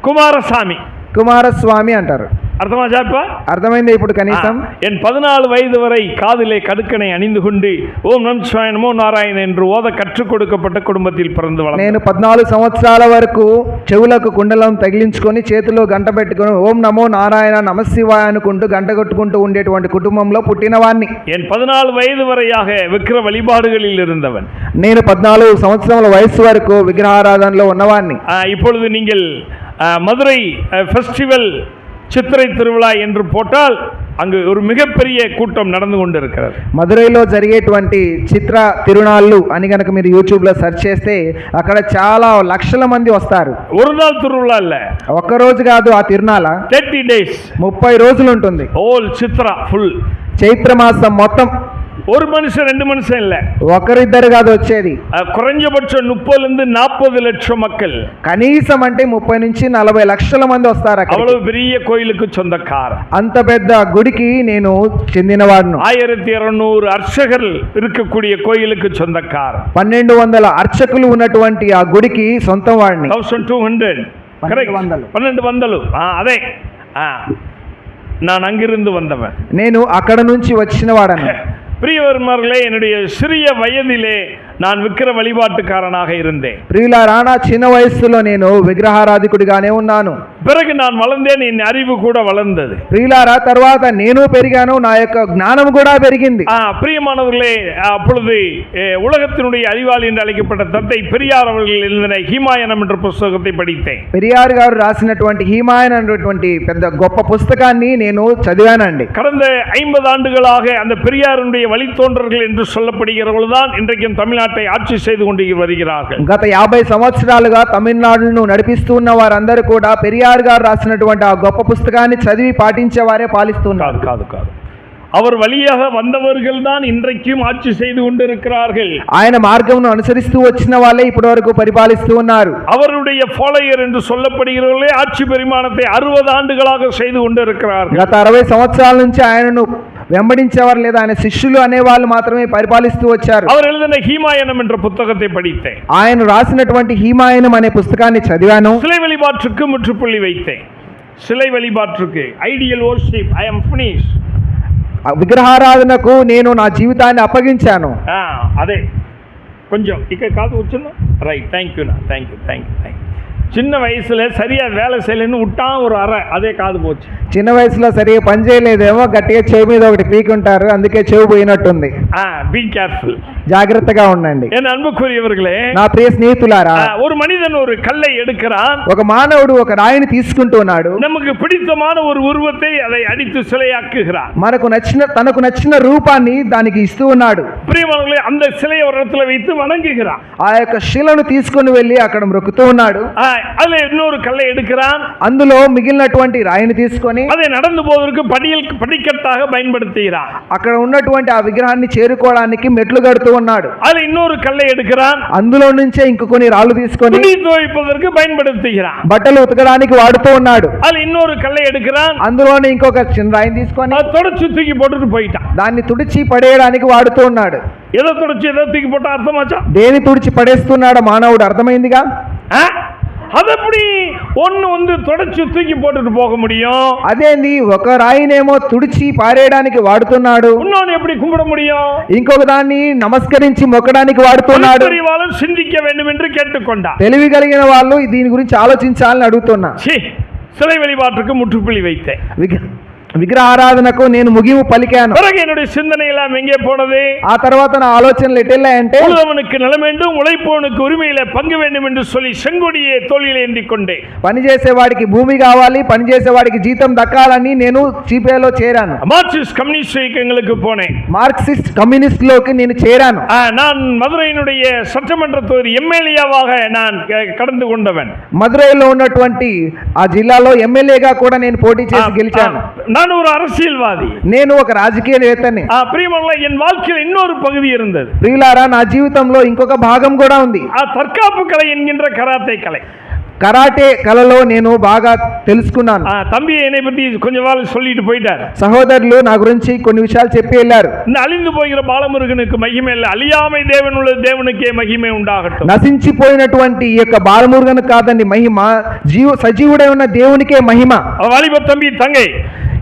A: కుమారస్వామి.
B: కుమారస్వామి అంటారు.
A: அர்த்தமாச்சா? இப்ப
B: అర్థమైందా ఇప్పుడు కనీసం?
A: என் 14 வயது வரை காதிலே கடுக்கனை அணிந்து கொண்டு ஓம் நம சிவாய நமோ நாராயண என்று ஓத கற்றுக் கொடுக்கப்பட்ட குடும்பத்தில் பிறந்து வளர்ந்தேன்.
B: నేను 14 సంవత్సరాల వరకు చెవులకు కుండలం తగిలించుకొని చేతిలో గంట పెట్టుకొని ఓం నమో నారాయణ నమశివాయ అనుకుంటూ గంట కొట్టుకుంటూ ఉండేటువంటి కుటుంబంలో పుట్టినవాణ్ణి.
A: என் 14 வயது வரையாக விக்கிர வழிபாடுகளில் இருந்தவன்.
B: నేను 14 సంవత్సరాల వయసు వరకు విగ్రహారాధనలో ఉన్నవాణ్ణి.
A: இப்பொழுது நீங்கள் மதுரை ஃபெஸ்டிவல் சித்திரை திருவிழா என்று போட்டால் அங்கு ஒரு மிகப்பெரிய கூட்டம் நடந்து கொண்டிருக்கிறது.
B: మదురైలో జరిగేటువంటి చిత్ర తిరునాళ్ళు అని కనుక మీరు యూట్యూబ్లో సెర్చ్ చేస్తే అక్కడ చాలా లక్షల మంది వస్తారు.
A: ஒரு நாள் திருவிழா இல்ல,
B: ఒక్క రోజు కాదు ఆ తిరునాళ
A: 30 days
B: 30 రోజులు ఉంటుంది.
A: Whole Chitra full.
B: చైత్ర మాసం మొత్తం
A: ஒரு மனுஷன் 2 மனுஷன் இல்ல,
B: ఒకరిద్దరు కాదు వచ్చేది.
A: குறைஞ்சபட்சம் 30 லட்சம் மக்கள்,
B: కనీసం అంటే 30 నుంచి 40 లక్షల మంది వస్తారు అక్కడ.
A: அவ்வளவு பெரிய கோயிலுக்கு சொந்தக்கார,
B: అంత పెద్ద గుడికి నేను చెందినవాడును.
A: 1200 అర్చకర్ இருக்கக்கூடிய கோயிலுக்கு சொந்தக்கார,
B: 1200 అర్చకులు ఉన్నటువంటి ఆ గుడికి సొంతం వాడిని.
A: 1200 1200 అదే நான் அங்கிருந்து வந்தவன்.
B: నేను అక్కడ నుంచి వచ్చిన వాడను.
A: பிரியவர்மர்களே, என்னுடைய சிறிய வயதிலே நான் விக்கிர வழிபாட்டுக்காரனாக இருந்தேன்.
B: ప్రియులారా, నా చిన్న వయస్సులో నేను విగ్రహారాధికుడిగానే ఉన్నాను.
A: பிறகு நான் வளர்ந்தேன், என் அறிவு கூட வளர்ந்தது.
B: ప్రియులారా, తర్వాత నేను పెరిగాను, నా యొక్క జ్ఞానం కూడా పెరిగింది.
A: பிரியமானவர்களே, அப்பொழுது உலகத்தினுடைய அறிவாளி என்று அழைக்கப்பட்ட தந்தை பெரியார் அவர்கள் எழுதின ஹீமாயனம் என்ற புஸ்தகத்தை படித்தேன்.
B: పెరియార్ గారు రాసినటువంటి హీమాయన్ అనేటువంటి పెద్ద గొప్ప పుస్తకాన్ని నేను చదివానండి.
A: கடந்த 50 ஆண்டுகளாக அந்த பெரியாருடைய வழித்தோன்றர்கள் என்று சொல்லப்படுகிறவர்கள் தான் இன்றைக்கும் தமிழ்நாட்டை ஆட்சி செய்து கொண்டு வருகிறார்கள்.
B: గత 50 సంవత్సరాలుగా తమిళనాడును నడిపిస్తూ ఉన్న వారందరూ కూడా పెరియార్ గారు రాసినటువంటి ఆ గొప్ప పుస్తకాన్ని చదివి పాటించే వారే పాలిస్తున్నారు.
A: కాదు அவர் வழியாக வந்தவர்கள் தான் இன்றைக்கும் ஆட்சி செய்து கொண்டிருக்கிறார்கள்.
B: ఆయన మార్గమును అనుసరిస్తూ వచ్చిన వాళ్ళే ఇప్పటి వరకు పరిపాలిస్తూ ఉన్నారు.
A: அவருடைய ஃபாலோயர் என்று சொல்லப்படுகிறவர்களே ஆட்சி பரிமாணத்தை 60 ஆண்டுகளாக செய்து கொண்டிருக்கிறார்கள்.
B: గత 60 సంవత్సరాల నుంచి ఆయనను వెంబడించేవారు లేదా ఆయన శిష్యులు అనే వాళ్ళు మాత్రమే పరిపాలిస్తూ వచ్చారు.
A: அவர் எழுதின ஹீமாயனம் என்ற புத்தகத்தை படித்தேன்.
B: ఆయన రాసినటువంటి హీమాయనం అనే పుస్తకాన్ని చదివాను.
A: சிலை வழிபாட்டுக்கு முற்றுப்புள்ளி வைத்தேன். சிலை வழிபாட்டுக்கு ஐடியல் வர்ஷிப் ஐ அம் ஃபினிஷ்.
B: విగ్రహారాధనకు నేను నా జీవితాన్ని అప్పగించాను.
A: అదే కొంచెం ఇక కాదు వచ్చిందా రైట్. Thank you. சின்ன வயசுல சரியா வேலை செய்யலன்னு விட்டான் ஒரு அறை, அதே காது போச்சு.
B: చిన్న వయసులో సరిగా పని చేయలేదేమో, గట్టిగా చెవి మీద ఒకటి పీకుంటారు, అందుకే చెవి పోయినట్టుంది.
A: బీ కేర్ఫుల్,
B: జాగ్రత్తగా ఉండండి.
A: என் அன்புக்குரியவர்களே,
B: నా ప్రియ స్నేహితులారా,
A: ஒரு மனிதன் ஒரு கல்லை எடுக்கிறான்.
B: ఒక మానవుడు ఒక రాయిని తీసుకుంటున్నాడు.
A: நமக்கு பிடித்தமான ஒரு உருவத்தை அதை அடித்து சிலையாக்குகிறான்.
B: తనకు నచ్చిన రూపాన్ని దానికి ఇస్తూ ఉన్నాడు.
A: பிரியமானவர்களே, அந்த சிலையை ஒரு இடத்துல வைத்து வணங்குகிறான்.
B: ఆ యొక్క శిలను తీసుకుని వెళ్ళి అక్కడ మొక్కుతూ ఉన్నాడు.
A: அதுல இன்னொரு கல்லை எடுக்கிறான்.
B: అందులో మిగిలినటువంటి రాయిని తీసుకొని
A: அதை நடந்து போவதற்கு படிக்கட்டாக பயன்படுத்துகிறான்.
B: అక్కడ ఉన్నటువంటి ఆ విగ్రహాన్ని చేరుకోవడానికి మెట్లు కడుతూ ఉన్నాడు.
A: அதுல இன்னொரு கல்லை எடுக்கிறான்.
B: అందులో నుంచే ఇంకొన్ని రాళ్ళు తీసుకొని
A: துணி துவைப்பதற்கு பயன்படுத்துகிறான்.
B: బట్టలు ఉతకడానికి వాడుతూ ఉన్నాడు.
A: அதுல இன்னொரு கல்லை எடுக்கிறான்.
B: అందులోనే ఇంకొక చిన్న రాయిని తీసుకొని
A: தொடச்சு தூக்கி போட்டுட்டு போயிட்டான்.
B: దాన్ని తుడిచి పడేయడానికి వాడుతూ ఉన్నాడు.
A: ఏదో தொடச்சு ఏదో తూకి పోట అర్థమాచా?
B: దేని తుడిచి పడేస్తున్నాడు మానవుడు, అర్థమైందిగా?
A: அதப்படி ஒன்னு தொடச்சு தூக்கி போட்டுட்டு போக முடியும்?
B: అదేంది, ఒక రాయినేమో తుడిచి పారేయడానికి వాడుతున్నాడు,
A: இன்னொன்னு எப்படி கும்பிட முடியும்?
B: ఇంకొక దాన్ని నమస్కరించి మొక్కడానికి వాడుతున్నాడు.
A: சிந்திக்க வேண்டும் என்று கேட்டுக்கொண்டா.
B: తెలివి కలిగిన వాళ్ళు దీని గురించి ఆలోచించాలని అడుగుతున్నా.
A: சிலை வழிபாட்டுக்கு முற்றுப்புள்ளி வைத்தேன்.
B: విగ్రహారాధనకు నేను ముగింపు పలికాను.
A: என்னுடைய சிந்தனை எல்லாம் எங்கே போனது?
B: ఆ తర్వాత నా ఆలోచనలు ఎటెళ్ళాయంటే,
A: உழுதவனுக்கு நிலம் வேண்டும், உழைப்பவனுக்கு உரிமையில பங்கு வேண்டும் என்று சொல்லி செங்கொடியை తోలిலே ஏந்திக்கொண்டே,
B: పని చేసేవాడికి భూమి కావాలి, పని చేసేవాడికి జీతం దక్కాలని నేను సిపిఐలో చేరాను.
A: மார்க்சிஸ்ட் கம்யூனிஸ்ட் இயக்கங்களுக்கு போனேன்.
B: మార్క్సిస్ట్ కమ్యూనిస్ట్ లోకి నేను చేరాను.
A: நான் மதுரையினுடைய சட்டமன்ற தொகுதி எம்எல்ஏவாக நான் கடந்து கொண்டவன்.
B: మదురైలో ఉన్నటువంటి ఆ జిల్లాలో ఎమ్మెల్యేగా కూడా నేను పోటీ చేసి గెలిచాను.
A: நான் ஒரு அரசியல்வாதி,
B: నేను ఒక రాజకీయ నేతని.
A: பிரியமான என் வாழ்க்கையில் இன்னொரு பகுதி இருந்தது.
B: ప్రియులారా, నా జీవితంలో ఇంకొక భాగం కూడా ఉంది.
A: தற்காப்பு கலை என்கின்ற கராத்தே கலை.
B: కరాటే కళలో నేను బాగా తెలుసుకున్నాను.
A: தம்பி என்னை பத்தி கொஞ்சம் வாரம் சொல்லிட்டு போயிட்டார்.
B: సహోదరులు నా గురించి కొన్ని విషయాలు చెప్పి వెళ్ళారు.
A: இந்த అழிந்து పోయిన బాలమురుగనుకు మహిమ இல்ல, అలియాமை దేవునుల దేవునికే మహిమే ఉండాగట్టు.
B: నశించిపోయినటువంటి ఈ యొక్క బాలమురుగను కాదండి మహిమ, సజీవుడై ఉన్న దేవునికే మహిమ.
A: వాలిబ தம்பி தங்கை,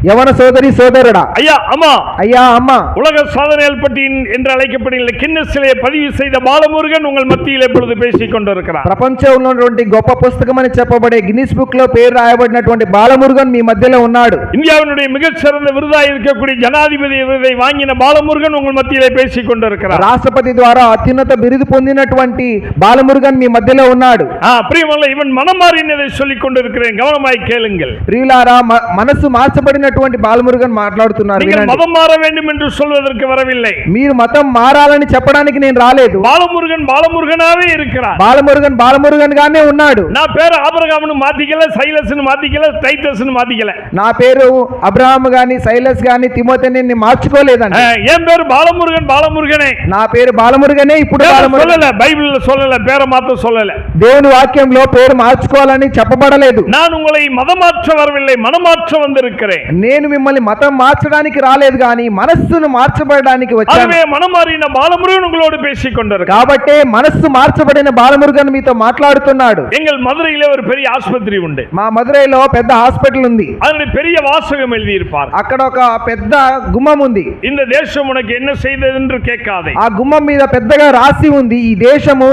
B: యవన సోదరి సోదరుడా,
A: ஐயா அம்மா,
B: అయ్యా అమ్మ,
A: உலக சாதனையாளர் பட்டியல் என்று அழைக்கப்படுகிற கின்னஸ்ஸிலே பதிவு செய்த பாலமுருகன் உங்கள் மத்தியில் எப்பொழுது பேசிக் கொண்டிருக்கிறார்.
B: ప్రపంచంలో ఉన్నటువంటి గొప్ప పుస్తకం అని చెప్పబడే గిన్నిస్ బుక్ లో పేరు రాయబడినటువంటి బాలమురుగన్ మీ మధ్యలో ఉన్నాడు.
A: இந்தியாவினுடைய மிகச்சிறந்த விருதாக இருக்கக்கூடிய ஜனாதிபதி விருதை வாங்கின பாலமுருகன் உங்கள் மத்தியிலே பேசிக் கொண்டிருக்கிறார்.
B: రాష్ట్రపతి ద్వారా అత్యున్నత బిరుదు పొందినటువంటి బాలమురుగన్ మీ మధ్యలో ఉన్నాడు.
A: ప్రియమల్ల, ఇవన్ మనమారినதை சொல்லிக் கொண்டிருக்கிறேன், கவனமாய் கேளுங்கள்.
B: ప్రియులారా, మనసు మార్చబడిన ఉన్నటువంటి బాలమురుగన్ మాట్లాడుతున్నారు.
A: நீங்கள்
B: వినండి.
A: மதம் மாற வேண்டும் என்று சொல்வதற்கு வரவில்லை.
B: మీరు మతం మారాలని చెప్పడానికి నేను రాలేదు.
A: பாலமுருகன் பாலமுருகனாவே இருக்கிறார்.
B: బాలమురుగన్ గానే ఉన్నాడు.
A: నా పేరు ఆబ్రహామును మాతికల, సైలస్ను మాతికల, టైటస్ను మాతికల.
B: నా పేరు అబ్రహాం గాని సైలస్ గాని తిమోతిని నేను మార్చుకోలేదండి.
A: என் பேரு பாலமுருகன் பாலமுருகனே.
B: నా పేరు బాలమురుగనే. ఇప్పుడు బాలమురుగన్
A: சொல்லல, பைபிள்ல சொல்லல, பேரை மாத்த சொல்லல.
B: దేవుని వాక్యంలో పేరు మార్చుకోవాలని చెప్పబడలేదు.
A: நான் உங்களை மதம் மாற்ற வரவில்லை, மனமாற்ற வந்திருக்கிறேன்.
B: నేను మిమ్మల్ని మతం మార్చడానికి రాలేదు గాని మనస్సును మార్చబడడానికి వచ్చాను.
A: அதுவே மனம் மாறின பாலமுருகன் உங்களோடு பேசிக் கொண்டிருக்கிறார்.
B: కాబట్టి మనస్సు మార్చబడిన బాలమురుగన్ మీతో మాట్లాడుతున్నాడు.
A: எங்கள் மதுரையிலே ஒரு பெரிய ஆஸ்பத்திரி உண்டு.
B: మా మదురైలో పెద్ద హాస్పిటల్ ఉంది.
A: அதனுடைய பெரிய வாசகம் எழுதி இருப்பார்.
B: అక్కడ ఒక పెద్ద గుమ్మం ఉంది.
A: இந்த தேசம் உனக்கு என்ன செய்தது என்று கேட்காதே.
B: ఆ గుమ్మం మీద పెద్దగా రాసి ఉంది, ఈ దేశము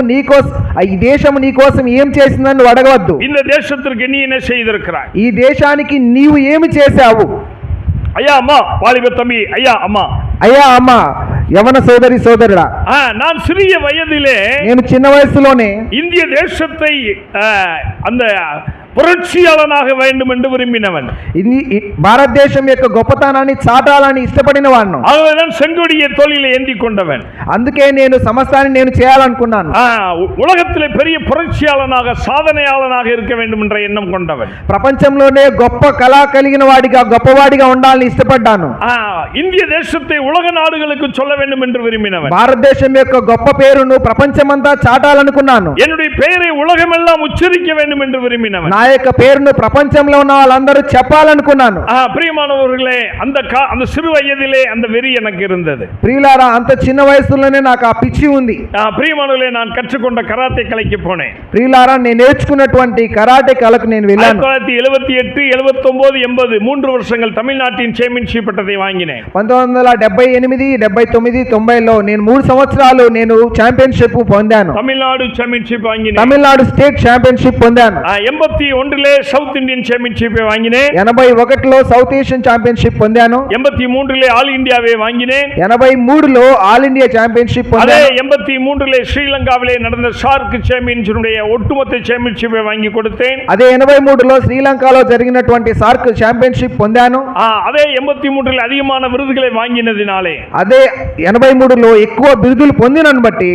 B: నీకోసం ఏం చేసిందని నువ్వు అడగవద్దు.
A: இந்த தேசத்திற்கு நீ என்ன செய்திருக்கிறாய்?
B: ఈ దేశానికి నీవు ఏమి చేశావు?
A: ஐயா அம்மா, வாலிப தம்பி, ஐயா அம்மா,
B: అయ్యా అమ్మ, యవన సోదరుడా,
A: நான் சிறிய வயதிலே
B: నేను చిన్న వయసులోనే
A: இந்திய தேசத்தை அந்த புரட்சியாளனாக வேண்டும் என்று விரும்பினவன்.
B: భారతదేశం యొక్క గొప్పతనాన్ని చాటాలని ఇష్టపడిన వాడిను.
A: ஆகவேதான் செங்கொடியை தோளிலே ஏந்தி கொண்டவன்.
B: అందుకే నేను సమస్తాన్ని నేను చేయాలనుకున్నాను.
A: உலகத்திலே பெரிய புரட்சியாளனாக, சாதனையாளனாக இருக்க வேண்டும் என்ற எண்ணம் கொண்டவன்.
B: ప్రపంచంలోనే గొప్ప కళ కలిగిన వాడిగా, గొప్పవాడిగా ఉండాలని ఇష్టపడ్డాను.
A: இந்திய தேசத்தை உலக நாடுகளுக்கு சொல்ல வேண்டும் என்று விரும்பினவன்.
B: భారతదేశం యొక్క గొప్ప పేరును ప్రపంచమంతా చాటాలనుకున్నాను.
A: என்னுடைய பெயரை உலகமெல்லாம் உச்சரிக்க வேண்டும் என்று விரும்பினவன்.
B: నా యొక్క పేరును ప్రపంచంలో ఉన్న వాళ్ళందరూ చెప్పాలనుకున్నాను.
A: பிரியமானவர்களே, அந்த சிறு வயதிலே அந்த வெறி எனக்கு இருந்தது.
B: ప్రియులారా, అంత చిన్న వయసులోనే నాకు ఆ పిచ్చి ఉంది.
A: பிரியமானவர்களே, நான் கற்றுக்கொண்ட கராத்தே கலைக்கு போனேன்.
B: ప్రియులారా, నేను నేర్చుకున్నటువంటి కరాటే కళకు నేను వెళ్ళాను.
A: 1978, 79, 80 3 வருஷங்கள் தமிழ்நாட்டின் சாம்பியன்ஷிப் பட்டத்தை வாங்கினேன்.
B: 1978, 79, 90లో నేను 3 సంవత్సరాలు నేను ఛాంపియన్షిప్ పొందాను.
A: தமிழ்நாடு சாம்பியன்ஷிப் வாங்கினேன்.
B: తమిళనాడు స్టేట్ ఛాంపియన్షిప్ పొందాను.
A: 81 సౌత్ ఇండియన్ சாம்பியன்ஷிப் வாங்கினேன்.
B: 81లో సౌత్ ఏషియన్ ఛాంపియన్షిప్ పొందాను.
A: 83 ఆల్ ఇండియాவே வாங்கினேன்.
B: 83లో ఆల్ ఇండియా ఛాంపియన్షిప్
A: அதே
B: పొందాను.
A: 83 ஸ்ரீலங்காவிலே நடந்த ஷார்க் சாம்பியன்ஷிப்புடைய ஒட்டுமொத்த சாம்பியன்ஷிப்பை வாங்கி கொடுத்தேன்.
B: అదే 83లో శ్రీలంకలో జరిగినటువంటి సార్క్ ఛాంపియన్షిప్ పొందాను.
A: அதே 83 அதிகமான விருதுகளை வாங்கினதினாலே,
B: అదే 83లో ఎక్కువ బిరుదులు పొందినను బట్టి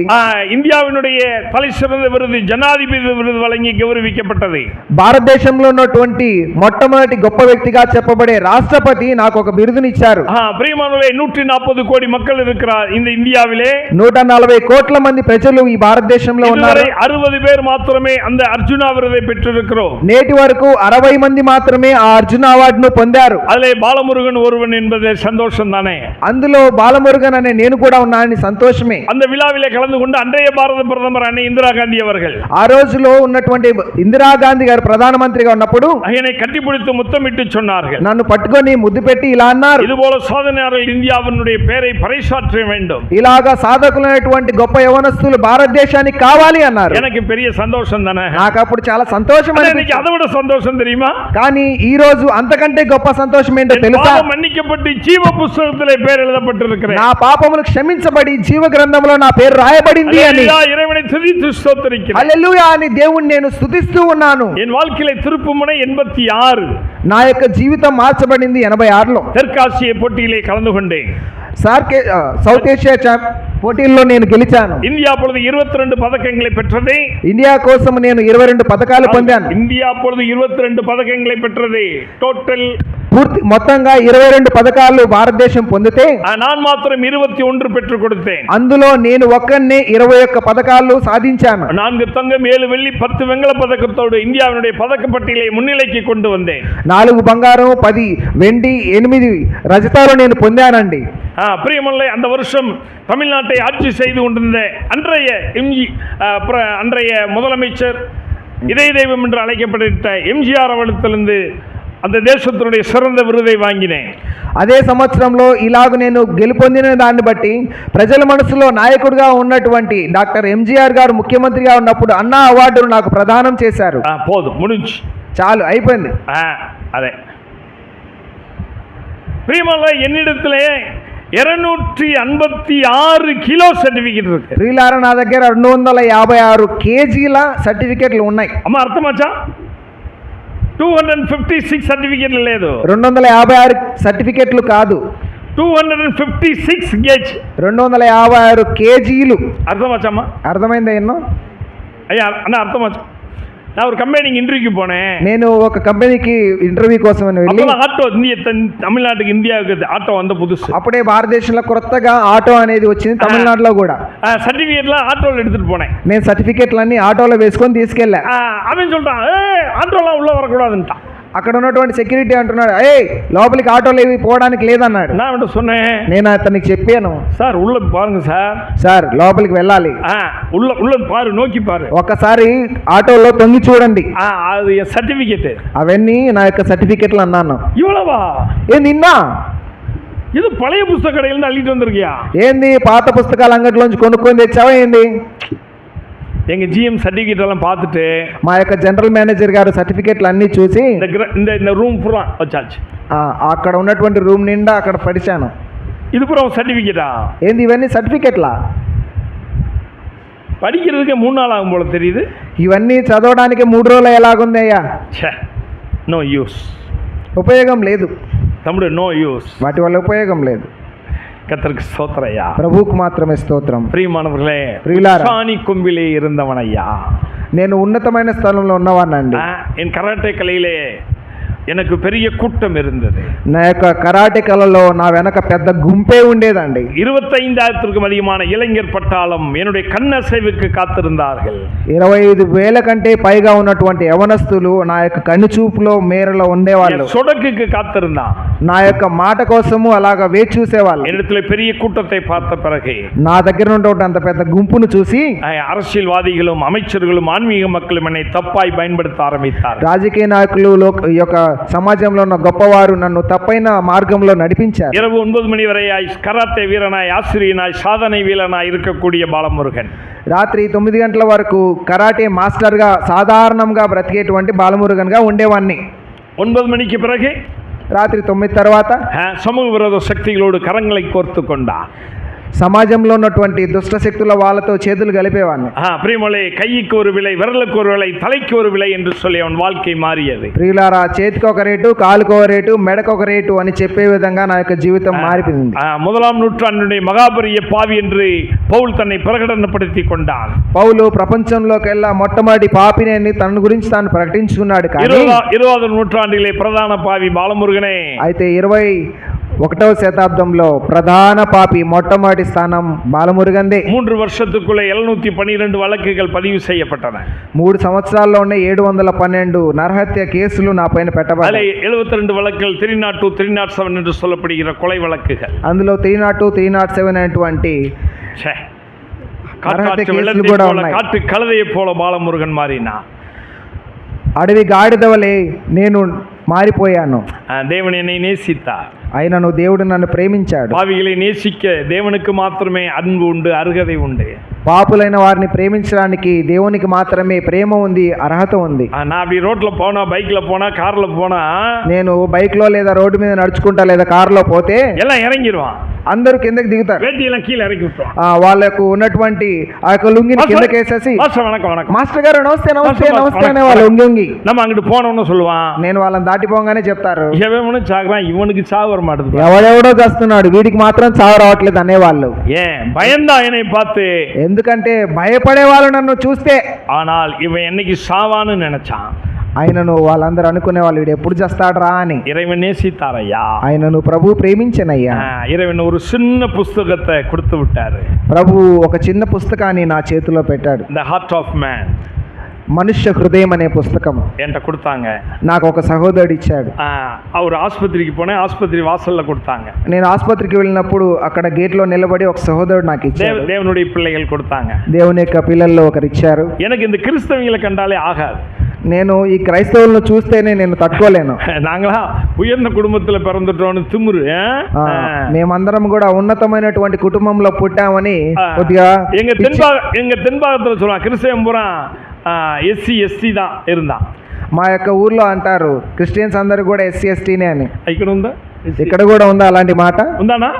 A: இந்தியாவினுடைய தலை சிறந்த விருது ஜனாதிபதி விருது வழங்கி கௌரவிக்கப்பட்டது.
B: భారతదేశంలో ఉన్నటువంటి మొట్టమొదటి గొప్ప వ్యక్తిగా చెప్పబడే రాష్ట్రపతి నాకు ఒక బిరుదునిచ్చారు.
A: பிரியமானவர்களே, 140 கோடி மக்கள் இருக்கிறார் இந்த இந்தியாவிலே.
B: 140 కోట్ల మంది ప్రజలు ఈ భారతదేశంలో ఉన్నారు.
A: 60 பேர் మాత్రమే அந்த అర్జున விருதை பெற்றிருக்கிறோம்.
B: నేటి వరకు 60 మంది మాత్రమే ఆ అర్జున అవార్డును పొందారు.
A: அதிலே பாலமுருகன் ஒருவன் என்பது சந்தோஷம் தானே.
B: అందులో బాలమురుగన్ అనే నేను కూడా ఉన్నానని సంతోషమే.
A: அந்த விழாவிலே கலந்து கொண்டு அன்றைய பாரத பிரதமர் அன்னை இந்திரா காந்தி அவர்கள்
B: ఆ రోజులో ఉన్నటువంటి ఇందిరాగాంధీ గారు ప్రధానమంత్రిగా ఉన్నప్పుడు
A: என்னை கட்டிப்பிடித்து முத்தமிட்டு சொன்னார்கள்.
B: నన్ను పట్టుకొని ముద్దు పెట్టి ఇలా అన్నారు,
A: இதுபோல சாதனையாளர்கள் இந்தியாவினுடைய பெயரை பறைசாற்ற வேண்டும்.
B: ఇలాగా సాధకులైనటువంటి గొప్ప యవనస్తులు భారతదేశానికి కావాలి అన్నారు.
A: எனக்கு பெரிய சந்தோஷம் தானே.
B: నాకు అప్పుడు చాలా సంతోషం
A: எனக்கு
B: అనిపించింది.
A: அதை விட சந்தோஷம் தெரியுமா?
B: కానీ ఈ రోజు అంతకంటే గొప్ప సంతోషం ఏంటో తెలుసా?
A: பாவம் மன்னிக்கப்பட்டு ஜீவ புஸ்தகத்திலே பெயர் எழுதப்பட்டிருக்கிறேன்.
B: నా పాపములు క్షమించబడి జీవ గ్రంథంలో నా పేరు రాయబడింది అని.
A: இறைவனை துதித்து ஸ்தோத்திரிக்கிறேன்.
B: హల్లెలూయా అని దేవుణ్ణి నేను స్తుతిస్తూ ఉన్నాను.
A: என் வாழ்க்கையில திருப்புமுனை 86.
B: నా యొక్క జీవితం మార్చబడింది 86లో.
A: தெற்காசிய போட்டியிலே கலந்து கொண்டேன்.
B: సౌత్ ఏషియా పోటీల్లో నేను గెలిచాను.
A: இந்தியா பொழுது 22 பதக்கங்களை பெற்றது.
B: ఇండియా కోసం నేను 22 పతకాలు పొందాను.
A: இந்தியா பொழுது 22 பதக்கங்களை பெற்றது. டோட்டல்
B: పూర్తి మొత్తంగా 22 పతకాలు భారతదేశం పొందితే
A: நான் மாத்திரம் 21 பெற்றுக் கொடுத்தேன்.
B: అందులో నేను ఒక్కనే 21 పతకాలు సాధించాను.
A: 4 தங்கம், 7 வெள்ளி, 10 வெண்கல பதக்கத்தோடு இந்தியாவினுடைய பதக்க பட்டியலை முன்னிலைக்கு கொண்டு வந்தேன்.
B: 4 బంగారం, 10 వెండి, 8 రజతాలు నేను పొందానండి.
A: பிரியமல்ல, அந்த வருஷம் தமிழ்நாட்டை ஆட்சி செய்து கொண்டிருந்த அன்றைய முதலமைச்சர் இதய தெய்வம் என்று அழைக்கப்பட்ட எம்ஜிஆர் அவர்களிடத்திலிருந்து அந்த தேசத்தினுடைய சிறந்த விருதை வாங்கினேன்.
B: అదే సంవత్సరంలో ఇలాగ నేను గెలుపొందిన దాన్ని బట్టి ప్రజల మనసులో నాయకుడిగా ఉన్నటువంటి డాక్టర్ ఎంజీఆర్ గారు ముఖ్యమంత్రిగా ఉన్నప్పుడు అన్నా అవార్డును నాకు ప్రదానం చేశారు.
A: పోదు ముడించి
B: చాలు అయిపోయింది.
A: అదే ప్రియమల్ల, என்னிடத்திலே 256 కిలో సర్టిఫికెట్ இருக்கு.
B: ప్రియులారా, నా దగ్గర 256 కేజీల సర్టిఫికెట్లు ఉన్నాయి.
A: అమ్మ అర్థమచ్చా? 256 సర్టిఫికెట్లు లేదు,
B: 256 సర్టిఫికెట్లు కాదు,
A: 256 గేజ్.
B: 256 కేజీలు.
A: అర్థమచ్చమ్మా?
B: అర్థమైందా? ఎన్నో
A: ஐயா அண்ணா அர்த்தமாச்சு. நான் ஒரு கம்பெனிக்கு இன்டர்வியூக்கு போனேன்.
B: నేను ఒక కంపెనీకి ఇంటర్వ్యూ కోసం వెళ్ళి,
A: ఆటో తమిళనాడుకి ఇండియాకి ఆటో వంద పుదుసు.
B: అప్పుడే భారతదేశంలో కొత్తగా ఆటో అనేది వచ్చింది, తమిళనాడులో కూడా.
A: సర్టిఫికేట్ల ఆటోలో எடுத்துட்டு போனேன்.
B: నేను సర్టిఫికెట్లన్నీ ఆటోలో వేసుకొని తీసుకెళ్ళా.
A: அவன் சொல்றான், ஆட்டோலாம் உள்ள வரக்கூடாதுன்ட்டான்.
B: అక్కడ ఉన్నటువంటి సెక్యూరిటీ అంటున్నాడు, లోపలికి ఆటోలు ఏవి పోవడానికి లేదన్నాడు.
A: நான் அவன்கிட்ட சொன்னேன்,
B: నేను అతనికి చెప్పాను,
A: సార్ ఉள்ள பாருங்க
B: సార్ లోపలికి వెళ్ళాలి,
A: ఉள்ள பாரு, నోకి பாரு,
B: ఒక్కసారి ఆటోలో తొంగి చూడండి,
A: అది సర్టిఫికేట్,
B: అవన్నీ నా యొక్క సర్టిఫికెట్లు అన్నాను.
A: ఇవ్వలవా?
B: నిన్నా
A: ఇది పழைய పుస్తక కடையில అల్లిட்டு வந்திருக்கியா?
B: ఏంది పాత పుస్తకాల అంగట్లోంచి కొనుక్కొని తెచ్చావా ఏంది?
A: எங்க ஜிஎம் சர்டிஃபிகேட் எல்லாம் பார்த்துட்டு,
B: మా యొక్క జనరల్ మేనేజర్ గారు సర్టిఫికెట్లు అన్నీ చూసి,
A: இந்த రూమ్ పూరా వచ్చాச்சு.
B: అక్కడ ఉన్నటువంటి రూమ్ నిండా అక్కడ పడిచాను.
A: ఇది పూరా సర్టిఫికేటా?
B: ఏంది ఇవన్నీ సర్టిఫికెట్లా?
A: படிக்கிறதுக்கே 3 நாள் ஆகும் போல தெரியுது.
B: ఇవన్నీ చదవడానికి 3 రోజులు ఎలాగుంది అయ్యా?
A: నో యూస్,
B: ఉపయోగం లేదు.
A: తమ్ముడు నో యూస్,
B: వాటి వల్ల ఉపయోగం లేదు.
A: கர்த்தருக்கு ஸ்தோத்திரய்யா,
B: ప్రభువుకు మాత్రమే స్తోత్రం.
A: ప్రియమానవர்களே,
B: ప్రియులారా,
A: சாணி கொம்பிலே இருந்தவனையா,
B: నేను ఉన్నతమైన స్థలంలో ఉన్నవాడినండి.
A: என் கராட்டே கலையிலே எனக்கு பெரிய கூட்டம் இருந்தது.
B: నా యొక్క కరాటే కళలో నా వెనక పెద్ద గుంపే ఉండేదండి.
A: 25,000க்கும் அதிகமான இளைஞர் பட்டாளம் என்னுடைய கண்ணசைவுக்கு காத்திருந்தார்கள்.
B: 25,000 కంటే పైగా ఉన్నటువంటి యవనస్తులు నా యొక్క కన్నుచూపులో మేరలో ఉండేవాళ్ళు.
A: சொடக்குக்கு காத்திருந்தான்,
B: నా యొక్క మాట కోసము అలాగా వేచి చూసేవాళ్ళు.
A: என்னிடத்தில் பெரிய கூட்டத்தை பார்த்த பிறகு,
B: నా దగ్గర ఉన్నటువంటి అంత పెద్ద గుంపును చూసి,
A: அரசியல்வாதிகளும் அமைச்சர்களும் ஆன்மீக மக்களும் என்னை தப்பாய் பயன்படுத்த ஆரம்பித்தார்.
B: రాజకీయ నాయకులు ఈ యొక్క సమాజంలో ఉన్న గొప్పవారు నన్ను తప్పైన మార్గంలో నడిపించారు.
A: இரவு 9 மணி வரை கராத்தே வீரனாய், ஆசிரியனாய், சாதனை வீரனாய் இருக்கக்கூடிய బాలమురుగన్,
B: రాత్రి 9 గంటల వరకు కరాటే మాస్టర్గా సాధారణంగా బ్రతికేటువంటి బాలమురుగన్గా ఉండేవాడిని.
A: 9 மணிக்கு பிறகு,
B: రాత్రి 9 తర్వాత
A: சமூக விரோத சக்திகளோடு கரங்களை கோர்த்து கொண்டா,
B: సమాజంలో ఉన్నటువంటి దుష్ట శక్తుల వాళ్ళతో చేతులు కలిపేవాడిని.
A: ప్రియమలే, கைக்கு ஒரு விலை, விரலுக்கு ஒரு விலை, தலைக்கு ஒரு விலை என்று சொல்லி அவன் வாழ்க்கை மாறியது.
B: ప్రియులారా, చేతికి ఒక రేటు, కాలుకు ఒక రేటు, మెడకు ఒక రేటు అని చెప్పే విధంగా నా యొక్క జీవితం మారిపోయింది.
A: 1వ నూற்றாண்டுடைய మహాపరియ పావి என்று పౌలు తన్னை ప్రకటనపడితి కొண்டாన్.
B: పౌలు ప్రపంచంలోకెల్లా మొట్టమొదటి పాపిని అని తన గురించి తాను ప్రకటించుకున్నాడు. కానీ
A: 20వ నూற்றாண்டிலே ప్రధాన పావి బాలమురుగనే.
B: అయితే 21వ శతాబ్దంలో ప్రధాన పాపి మొట్టమొదటి స్థానం బాలమురుగందే.
A: 3 வருஷத்துக்குள்ள 712 வழக்குகள் பதிவு செய்யப்பட்டன.
B: 3 సంవత్సరాల్లో ఉన్న 712 నరహత్య కేసులు నా పైన పెట్టబడ్డాయి.
A: 72 వழக்குகள் 302, 307 என்று சொல்லப்படுகிற కొலை వழக்குகள்.
B: అందులో 302, 307 అనేటువంటి
A: కాటు కలదయ్య పోల బాలమురుగన్ మారినా.
B: అడవి గాడిద వలె నేను మారిపోయాను.
A: దేవుని என்னை நேசித்தார்,
B: ఆయనను దేవుడు నన్ను ప్రేమించాడు.
A: పావిகளை நேசிக்க దేవునికి మాత్రమే అன்பు ఉండు, అర్హత ఉంది.
B: పాపులైన వారిని ప్రేమించడానికి దేవునికి మాత్రమే ప్రేమ ఉంది, అర్హత ఉంది.
A: நான் அப்படி ரோட்ல போனா, பைக்ல போனா, కార్ல போனா,
B: నేను బైక్ లో లేదా రోడ్డు మీద నడుచుకుంటా లేదా కారులో పోతే
A: எல்லாம் இறங்கிடுவான்,
B: అందరూ కిందకి దిగుతారు.
A: வேட்டி எல்லாம் கீழே இறக்கி விட்டுருவான்.
B: వాళ్ళకు ఉన్నటువంటి ఆ యొక్క లుంగిని కిందకి వేసేసి,
A: வணக்கம் வணக்கம்
B: మాస్టర్ గారు నమస్తే నమస్తే నమస్తే అనే వాళ్ళు ఉంగి
A: நம்ம அங்கிட்டு போனோம்னு சொல்லுவான்.
B: నేను వాళ్ళని దాటిపోగానే చెప్తారు,
A: ఎవను చాగరాన్, ఇవనికి చావు వర మాటదు,
B: ఎవడెవడో చేస్తున్నాడు, వీడికి మాత్రం చావు రావట్లేదు అనేవాళ్ళు.
A: ஏன் பயந்தா என்னை பார்த்து,
B: ఎందుకంటే భయపడే వాళ్ళు నన్ను చూస్తే.
A: ஆனால் இவன் என்னைக்கு சாவான்னு நினைச்சான்.
B: ఆయనను వాళ్ళందరూ అనుకునే వాళ్ళు, వీడు ఎప్పుడు చేస్తాడరా అని.
A: இறைவன் நேசித்தாரையா,
B: ఆయనను ప్రభు ప్రేమించనయ్యా.
A: இறைவன் ஒரு சின்ன புஸ்தகத்தை கொடுத்து விட்டாரு.
B: ప్రభు ఒక చిన్న పుస్తకాన్ని నా చేతిలో పెట్టాడు.
A: ద హార్ట్ ఆఫ్ మ్యాన్,
B: మనుష్య హృదయం అనే పుస్తకం
A: என்கிட்ட கொடுத்தாங்க.
B: నాకు ఒక సహోదరుడు ఇచ్చాడు.
A: அவர் ఆసుపత్రికి పోనే, ఆసుపత్రి వాసల్లో கொடுத்தாங்க.
B: నేను ఆసుపత్రికి వెళ్ళినప్పుడు అక్కడ గేట్లో నిలబడి ఒక సహోదరుడు నాకు ఇచ్చాడు.
A: దేవునుடைய பிள்ளைகள் கொடுத்தாங்க.
B: దేవుని యొక్క పిల్లల్లో ఒకరు ఇచ్చారు.
A: எனக்கு இந்த கிறிஸ்தவங்களை కండాలే ఆగాదు.
B: నేను ఈ క్రైస్తవులను చూస్తేనే నేను తట్టుకోలేను.
A: నాంగళా ఉయర్న కుటుంబத்துல பிறந்துட்டோம்னு திமிரு.
B: మేమందరం కూడా ఉన్నతమైనటువంటి కుటుంబంలో పుట్టామని కొద్దిగా
A: எங்க தென்பாகத்துல சொல்லுவாங்க, கிறிஸ்தவன் பூரா ఎస్సీ ఎస్టీ தான் இருந்தான்.
B: మా యొక్క ఊర్లో అంటారు క్రిస్టియన్స్ అందరూ కూడా ఎస్సీ ఎస్టీనే అని.
A: ఇక్కడ ఉందా?
B: ఇక్కడ కూడా ఉందా అలాంటి మాట?
A: ఉందాண்ணா?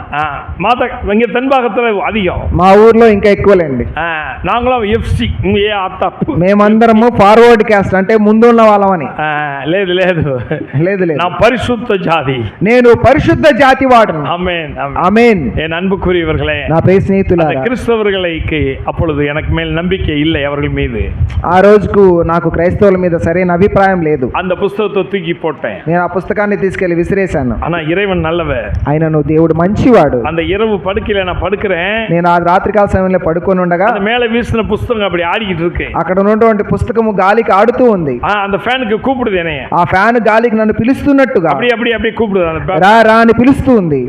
A: மாத இங்கே தென்பாகத்தில் அதிகம்.
B: మా ఊర్లో ఇంకా ఎక్కువలేండి.
A: நாங்களும் ఎఫ్సి ఏ తప్పు.
B: మేమందరము ఫార్వర్డ్ క్యాస్ట్, అంటే ముందున్న వాళ్ళమని.
A: లేదు లేదు
B: లేదు లేదు,
A: నా పరిశుద్ధ జాతి,
B: నేను పరిశుద్ధ జాతి వాడను.
A: ఆమేన్
B: ఆమేన్.
A: என் அன்புக்குரியவர்களே,
B: నా ప్రియ స్నేహితులారా,
A: கிறிஸ்தவர்களுக்கு அப்பொழுது எனக்கு மேல் நம்பிக்கை இல்லை அவர்கள் மீது.
B: ఆ రోజుకు నాకు క్రైస్తవుల మీద సరైన అభిప్రాయం లేదు.
A: அந்த పుస్తకத்தை తూకి పోட்டேன்.
B: నేను ఆ పుస్తకాన్ని తీసుకెళ్లి విసిరేశాను.
A: ஆனா இறைவன் நல்லவர்.
B: ఆయనను దేవుడు మంచివాడు.
A: அந்த இரவு படுக்கையில நான் படுக்கிறேன்.
B: నేను ఆ రాత్రికాల సమయంలో పడుకొని ఉండగా
A: அந்த மேல வீசின புத்தகம் அப்படி ஆடிக்கிட்டு இருக்கு.
B: అక్కడ ఉన్నటువంటి పుస్తకము గాలికి ఆడుతూ ఉంది.
A: அந்த ஃபேனுக்கு கூப்பிடுது என்னைய.
B: ఆ ఫ్యాన్ గాలికి నన్ను పిలుస్తున్నట్టుగా
A: அப்படி அப்படி அப்படி கூப்பிடுது. அந்த
B: రా రా అని పిలుస్తూ ఉంది.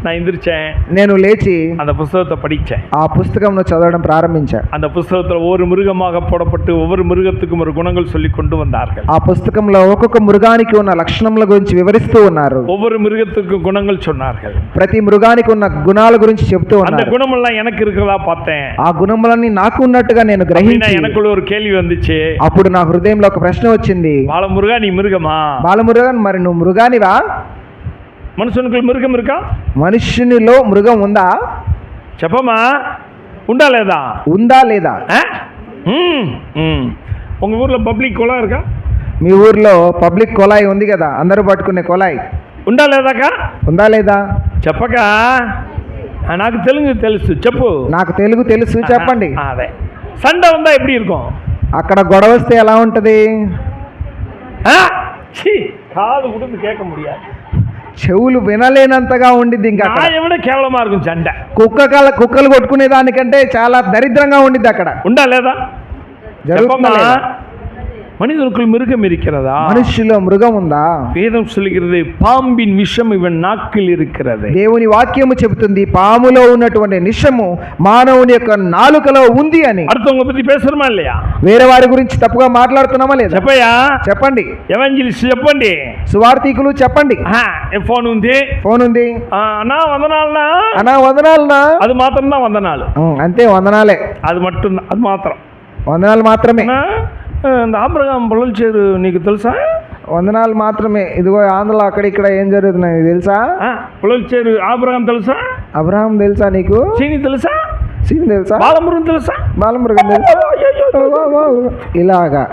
A: நான் எந்திரிச்சேன்.
B: నేను లేచి
A: அந்த புத்தகத்தை படிச்சேன்.
B: ఆ పుస్తకంను చదవడం ప్రారంభించాను.
A: அந்த புத்தகத்துல ஒவ்வொரு மிருகமாக போடப்பட்டு ஒவ்வொரு மிருகத்துக்கும் ஒரு குணங்கள் சொல்லி கொண்டு வந்தார்கள்.
B: ఆ పుస్తకంలో ఒక్కొక్క మృగానికి ఉన్న లక్షణముల గురించి వివరిస్తూ ఉన్నారు.
A: ஒவ்வொரு மிருகத்துக்கும் குணங்கள் சொன்னார்கள்.
B: ప్రతి మృగానికి ఉన్న గుణాల గురించి చెప్తూ
A: அந்த
B: ఉన్నారు.
A: குணமெல்லாம் எனக்கு இருக்கிறதா பார்த்தேன்.
B: ఆ గుణములన్నీ నాకు ఉన్నట్టుగా నేను గ్రహించి
A: எனக்குள்ள ஒரு கேள்வி வந்துச்சு.
B: అప్పుడు నా హృదయంలో ఒక ప్రశ్న వచ్చింది.
A: బాలమురుగా నీ మిరుగమా?
B: బాలమురుగన్, మరి నువ్వు మృగానివా?
A: మనుషునికి మిరుగం இருக்கா?
B: మనుష్యునిలో మృగం ఉందా?
A: చెప్పమా, ఉందా లేదా?
B: ఉందా లేదా?
A: உங்க ஊர்ல పబ్లిక్ కుళాయి இருக்கா?
B: మీ ఊర్లో పబ్లిక్ కొలాయి ఉంది కదా, అందరూ పట్టుకునే కొలాయి
A: ఉందా లేదాకా?
B: ఉందా లేదా?
A: చెప్పగా, నాకు తెలుగు తెలుసు, చెప్పు.
B: నాకు తెలుగు తెలుసు, చెప్పండి.
A: అదే சண்டை வந்தா எப்படி இருக்கும்?
B: అక్కడ గొడవ వస్తే ఎలా ఉంటది?
A: காது கொடுத்து கேட்க முடியாது,
B: చెవులు వినలేనంతగా ఉండిద్ది. ఇంకా
A: ఎవడ కేవలమా இருக்கும் சண்டை.
B: కుక్కలు కొట్టుకునే దానికంటే చాలా దరిద్రంగా ఉండిద్ది అక్కడ.
A: ఉందా లేదా?
B: జరుగుతుందా?
A: மனிதனுக்குள் மிருகம் இருக்கிறதா?
B: మనుషులో మృగం ఉందా?
A: வேதம் சொல்கிறது பாம்பின் விஷம் இவன் నాకిల్ இருக்கிறது.
B: దేవుని వాక్యము చెబుతుంది పాములో ఉన్నటువంటి విషము మానవుని యొక్క నాలుకలో ఉంది అని.
A: அடுத்தவங்க பத்தி பேசுறமா இல்லையா?
B: వేరే వారి గురించి తప్పుగా మాట్లాడుతున్నామా లేదా?
A: చెప్పయ్యా,
B: చెప్పండి.
A: ఎవాంజలిస్ట్ చెప్పండి,
B: సువార్థికులు చెప్పండి.
A: ఫోన్ ఉంది,
B: ఫోన్ ఉంది.
A: అన్నా వందనాలనా?
B: అన్నా వందనాలనా?
A: అది మాత్రం தான் వందనాలు.
B: అంతే, వందనాలే.
A: అది మట్టు, అది మాత్రం
B: వందనాలు మాత్రమే.
A: இந்த ఆబ్రహాం పొలల్చేరు నీకు తెలుసా?
B: వందనాలు మాత్రమే. ఇదిగో ఆంధ్రలో అక్కడ ఇక్కడ ఏం జరుగుతున్నాయి తెలుసా?
A: పొలల్చేరు ఆబ్రహాం తెలుసా?
B: అబ్రహాం తెలుసా నీకు?
A: సీని తెలుసా?
B: సీని తెలుసా?
A: బాలమురుగన్ తెలుసా?
B: బాలమురుగన్ తెలుసా? ఇలాగా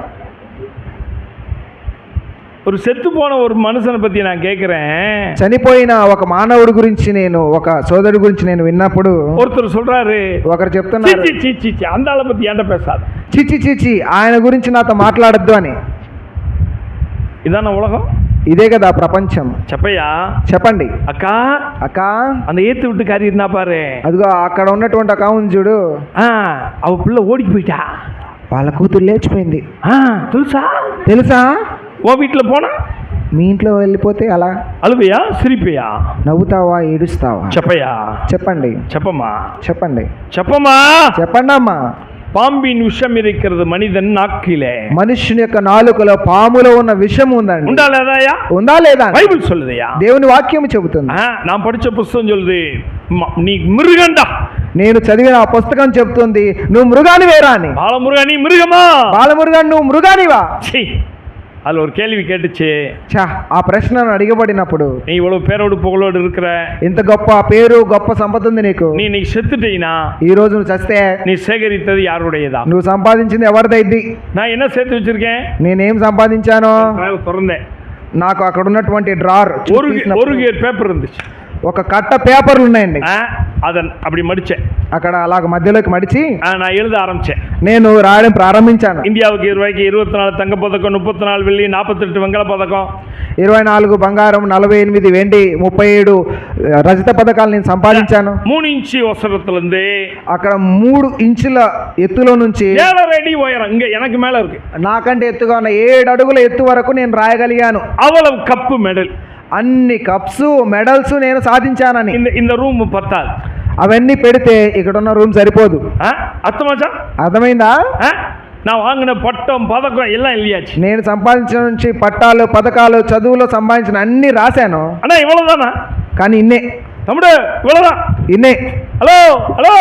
A: ஒரு செத்து போன ஒரு மனுஷனை பத்தி நான் கேட்கிறேன்.
B: చనిపోయిన ఒక మానవుడి గురించి నేను, ఒక సోదరుడి గురించి నేను విన్నప్పుడు
A: ஒருத்தர் சொல்றாரு,
B: ఒకరు చెప్తున్నారు,
A: அந்த ஆளை பத்தி ஏன்டா பேசாத,
B: చిచి చిచి ఆయన గురించి నాతో మాట్లాడద్దు అని.
A: ఇదాన ఉలగం,
B: ఇదే కదా ప్రపంచం.
A: చెప్పయ్యా,
B: చెప్పండి.
A: అక్కా
B: అక్కా,
A: அந்த ஏத்து விட்டு காரி இருந்தா பாரு,
B: అదిగో అక్కడ ఉన్నటువంటి అక్క ఉంది చూడు,
A: அவ பிள்ளை ஓடிக்கு போயிட்டா,
B: వాళ్ళ కూతురు లేచిపోయింది.
A: తెలుసా?
B: తెలుసా?
A: ఓ వీటిలో పోనా?
B: మీ ఇంట్లో వెళ్ళిపోతే అలా
A: అలువయా, సిరిపోయా,
B: నవ్వుతావా, ఏడుస్తావా?
A: చెప్పయ్యా,
B: చెప్పండి.
A: చెప్పమ్మా,
B: చెప్పండి.
A: చెప్పమ్మా,
B: చెప్పండి అమ్మా.
A: పాంబిన్ విషం இருக்கிறது మనిదన్ నాకిలే.
B: మనుష్యుని యొక్క నాలుకలో పాములో ఉన్న విషం ఉందండి.
A: ఉందా లేదాయా?
B: ఉందా లేదా?
A: బైబిల్ சொல்லுదయ్యా,
B: దేవుని వాక్యం చెబుతుంది.
A: நான் படிச்ச పుస్తకం சொல்லுது நீ மிருகண்டா.
B: నేను చదివిన ఆ పుస్తకం చెబుతుంది నువ్వు మృగాని వేరా అని.
A: బాలమురుగా నీ మిరుగమా?
B: బాలమురుగా నువ్వు మృగానివా?
A: அதில் ஒரு கேள்வி கேட்டுச்சு.
B: ఆ ప్రశ్నను అడిగబడినప్పుడు,
A: நீ இவ்வளவு பேரோடு புகழோடு இருக்கிற,
B: ఇంత గొప్ప పేరు గొప్ప సంపద ఉంది నీకు,
A: நீ செத்துட்டீனா,
B: ఈ రోజు నువ్వు చస్తే
A: நீ சேகரித்தது யாருடையதா?
B: నువ్వు సంపాదించింది ఎవరిదైద్ది?
A: நான் என்ன சேர்த்து வச்சிருக்கேன்?
B: నేనేం సంపాదించాను?
A: திறந்தேன்,
B: నాకు అక్కడ ఉన్నటువంటి డ్రార్
A: ஒரு గేర్ పేపర్ இருந்துச்சு,
B: ఒక కట్ట పేపర్లు ఉన్నాయండి.
A: అదన్ அப்படி மடிச்சேன்,
B: అక్కడ అలాగ మధ్యలోకి మడిచి
A: நான் எழுத ஆரம்பிச்சேன்.
B: నేను రాయడం ప్రారంభించాను.
A: இந்தியாவுக்கு ரூபாய்க்கு 24 தங்க பதக்கம், 34 வெள்ளி, 48 வெங்கல పథకం,
B: 24 బంగారం, 48 వెండి, 37 రజత పథకాలు నేను సంపాదించాను.
A: 3 ఇంచు వసరతులందే
B: అక్కడ 3 ఇంచుల ఎత్తులో నుంచి
A: 7 అடி ఉయరం, ఇంక எனக்கு மேல இருக்கு,
B: నాకంటే ఎత్తుగా ఉన్న 7 అడుగుల ఎత్తు వరకు నేను రాయగలిగాను.
A: అவ்வளவு కప్పు మెడల్,
B: అన్ని కప్స్ మెడల్స్ నేను సాధించానని.
A: இந்த రూమ్ పత్తాలు,
B: అవన్నీ పెడితే ఇక్కడ ఉన్న రూమ్ సరిపోదు. అర్థమైందా?
A: నా వాంగిన పట్టం పథకం ఎல்லாம் இல்லையாச்சு.
B: నేను సంపాదించిన నుంచి పట్టాలు, పథకాలు, చదువులో సంపాదించిన అన్ని రాశాను.
A: అన్నా ఇవ్వలేదానా?
B: కానీ ఇన్నే
A: తమ్ముడు, ఇవ్వలేదా?
B: ఇన్నే.
A: హలో హలో,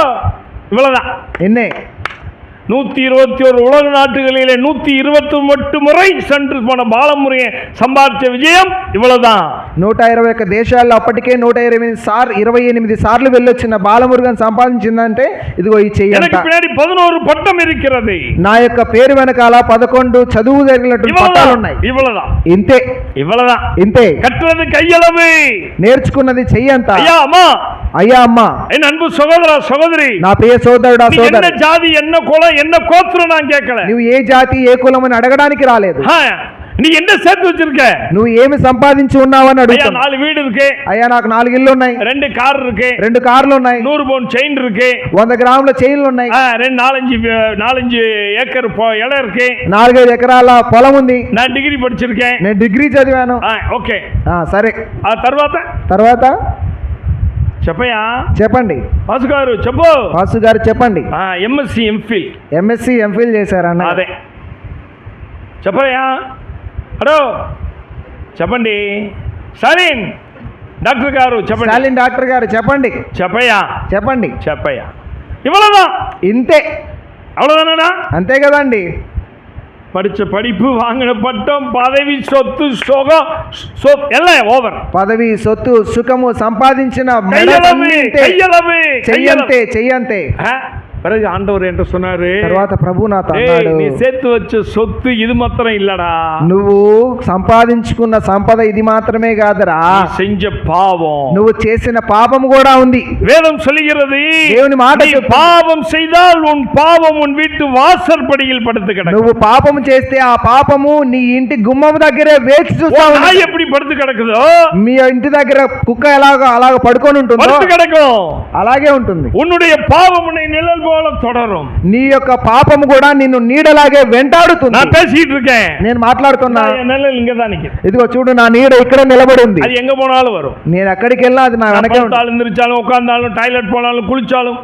A: ఇవ్వలేదా?
B: ఇన్నే.
A: 121 உலக நாட்டுகளிலே 128 முறை சென்று போன பாலமுருகன் சம்பாதிச்ச விஜயம் இவ்வளவுதான்.
B: 121 దేశాల్లో అప్పటికే 128 సార్లు వెళ్ళొచ్చిన బాలమురుగన్ సంపాదించిందంటే ఇదిగో ఈ చెయ్యి అంట.
A: எனக்கு பின்னாடி 11 பட்டம் இருக்கிறது.
B: నా యొక్క పేరు వెనకాల 11 చదువు జరిగినటువంటి పట్టాలు ఉన్నాయి.
A: ఇవ్వలதான்
B: ఇంతే,
A: ఇవ్వలதான்
B: ఇంతే.
A: கற்றது கையளவு,
B: నేర్చుకున్నది చెయ్యి అంత.
A: ஐயா அம்மா,
B: అయ్యా అమ్మ,
A: என் అன்பు సోదరా సోదరి,
B: నా ప్రియ సోదరుడా
A: நீ என்ன
B: సోదరి,
A: ஜாதி என்ன குலம் என்ன கோத்திரம் நான் கேட்கல.
B: నువ్వు ఏ జాతి ఏ కులం అని అడగడానికి రాలేదు.
A: நீ என்ன சேர்த்து வச்சிருக்க?
B: నువ్వు ఏమి సంపాదించి ఉన్నావని
A: ஐயா
B: అడుగుతున్నా.
A: 4 வீடு இருக்கு,
B: అయ్యా నాకు 4 ఇళ్ళు ఉన్నాయి,
A: 2 கார் இருக்கு,
B: 2 కార్లు ఉన్నాయి,
A: 100 பவுன் செயின் இருக்கு,
B: 100 గ్రాముల చైన్లు ఉన్నాయి,
A: 4-5 ஏக்கர் இடம் இருக்கு,
B: 4-5 ఎకరాల పొలం ఉంది,
A: நான் డిగ్రీ படிச்சிருக்கேன்,
B: నేను డిగ్రీ చదివాను.
A: ఓకే
B: సరే,
A: ఆ తర్వాత చెప్పయ్యా,
B: చెప్పండి
A: వాసు గారు చెప్పు.
B: వాసు గారు చెప్పండి.
A: ఎంఎస్సి
B: ఎంఫిల్ చేశారన్న.
A: అదే చెప్పయ్యా. హలో చెప్పండి. స్టాలిన్ డాక్టర్ గారు చెప్పండి.
B: స్టాలిన్ డాక్టర్ గారు చెప్పండి.
A: చెప్పయ్యా,
B: చెప్పండి.
A: చెప్పయ్యా. ఇవ్వలేదా?
B: ఇంతే,
A: அவ்வளவுதானா?
B: అంతే కదండి.
A: படிச்ச படிப்பு, வாங்கின பட்டம், பதவி, சொத்து, சுகம் எல்லாம் ஓவர்.
B: పదవి, సొత్తు, సుఖము, సంపాదించిన చెయ్యంతే.
A: பிறகு ஆண்டவர் என்று சொன்னாரு,
B: తర్వాత ప్రభు నాతో
A: "ஏய்,
B: అన్నాడు,
A: நீ சேர்த்து வச்ச சொத்து இது மாத்திரம் இல்லடா,
B: నువ్వు సంపాదించుకున్న సంపద ఇది మాత్రమే కాదురా,
A: நீ செஞ்ச பாவம்,
B: నువ్వు చేసిన పాపం కూడా ఉంది."
A: வேதம் சொல்லுகிறது,
B: దేవుని మాట
A: நீ
B: చెప్తుంది,
A: பாவம் செய்தால் உன் பாவம் உன் வீட்டு வாசற்படியில் படுத்து கிடக்கும்.
B: నువ్వు పాపం చేస్తే ఆ పాపము నీ ఇంటి గుమ్మం దగ్గరే వేచి చూస్తా ఉంది.
A: நாய் எப்படி படுத்து கிடக்குதோ,
B: మీ ఇంటి దగ్గర కుక్క అలాగ పడుకొని ఉంటుందో
A: படுத்து கிடக்கும்.
B: అలాగే ఉంటుంది.
A: உன்னுடைய பாவம் உன்னை நிழல் போல தொடரும்.
B: నీ యొక్క పాపము కూడా నిన్ను నీడలాగే వెంటాడుతుంది.
A: நான் பேசிட்டு இருக்கேன்,
B: నేను మాట్లాడుతున్నా,
A: என் நிழல் இங்க தான் நிக்குது.
B: ఇదిగో చూడు నా నీడ ఇక్కడ నిలబడి ఉంది.
A: அது எங்க போனாலும் வரும்.
B: నేను ఎక్కడికి వెళ్ళినా అది నా వెనకే ఉంటుంది.
A: எழுந்திருச்சாலும் உட்கார்ந்தாலும் டாய்லெட் போனாலும் குளிச்சாலும்,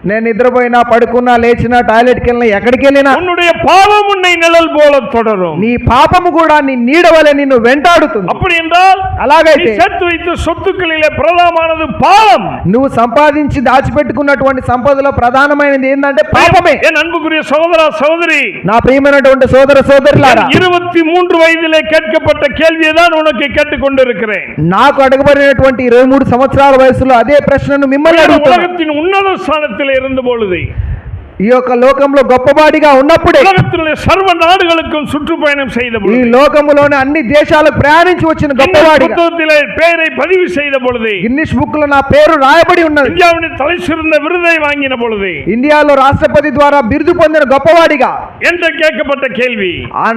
B: నేను నిద్రపోయినా పడుకున్నా లేచినా టాయిలెట్కి వెళ్ళినా ఎక్కడికి వెళ్ళినా
A: உன்னுடைய பாவம் உன்னை நிழல் போல தொடரும்.
B: నీ పాపము కూడా నీ నీడ వలె నిన్ను వెంటాడుతుంది.
A: அப்படி என்றால்
B: అలాగైతే
A: சேர்த்து வைத்த சொத்துக்களிலே பிரதானமானது பாவம்.
B: నువ్వు సంపాదించి దాచిపెట్టుకున్నటువంటి సంపదలో ప్రధానమైనది ఏంటంటే పాపమే.
A: என் அன்புக்குரிய சகோதரா சகோதரி,
B: నా ప్రియమైనటువంటి సోదర సోదరులారా,
A: 23 వయதிலே கேட்கப்பட்ட கேள்வியை தான் உனக்கு கேட்டுக்கொண்டிருக்கிறேன்.
B: నాకు అడగబడినటువంటి 23 సంవత్సరాల వయసులో అదే ప్రశ్నను మిమ్మల్ని అడుగుతున్నా.
A: உலகத்தின் உன்னத ஸ்தானத்தில் இருந்த பொழுது,
B: ఈ యొక్క లోకంలో గొప్పవాడిగా ఉన్నప్పుడే,
A: உலகத்திலே సర్వ నాడుகளுக்கும் சுற்றுப்பயணம் செய்த
B: ఈ
A: பொழுது,
B: లోకములోని అన్ని దేశాలకు ప్రయాణించి వచ్చిన గొప్పవాడిగా,
A: புத்தகத்திலே பெயரை பதிவு செய்த பொழுது,
B: గిన్నిస్ బుక్ లో నా పేరు రాయబడి ఉన్నది,
A: இந்தியாவின் தலை சிறந்த விருதை வாங்கின பொழுது,
B: ఇండియాలో రాష్ట్రపతి ద్వారా బిరుదు పొందిన గొప్పవాడిగా
A: என்று கேட்கப்பட்ட கேள்வி,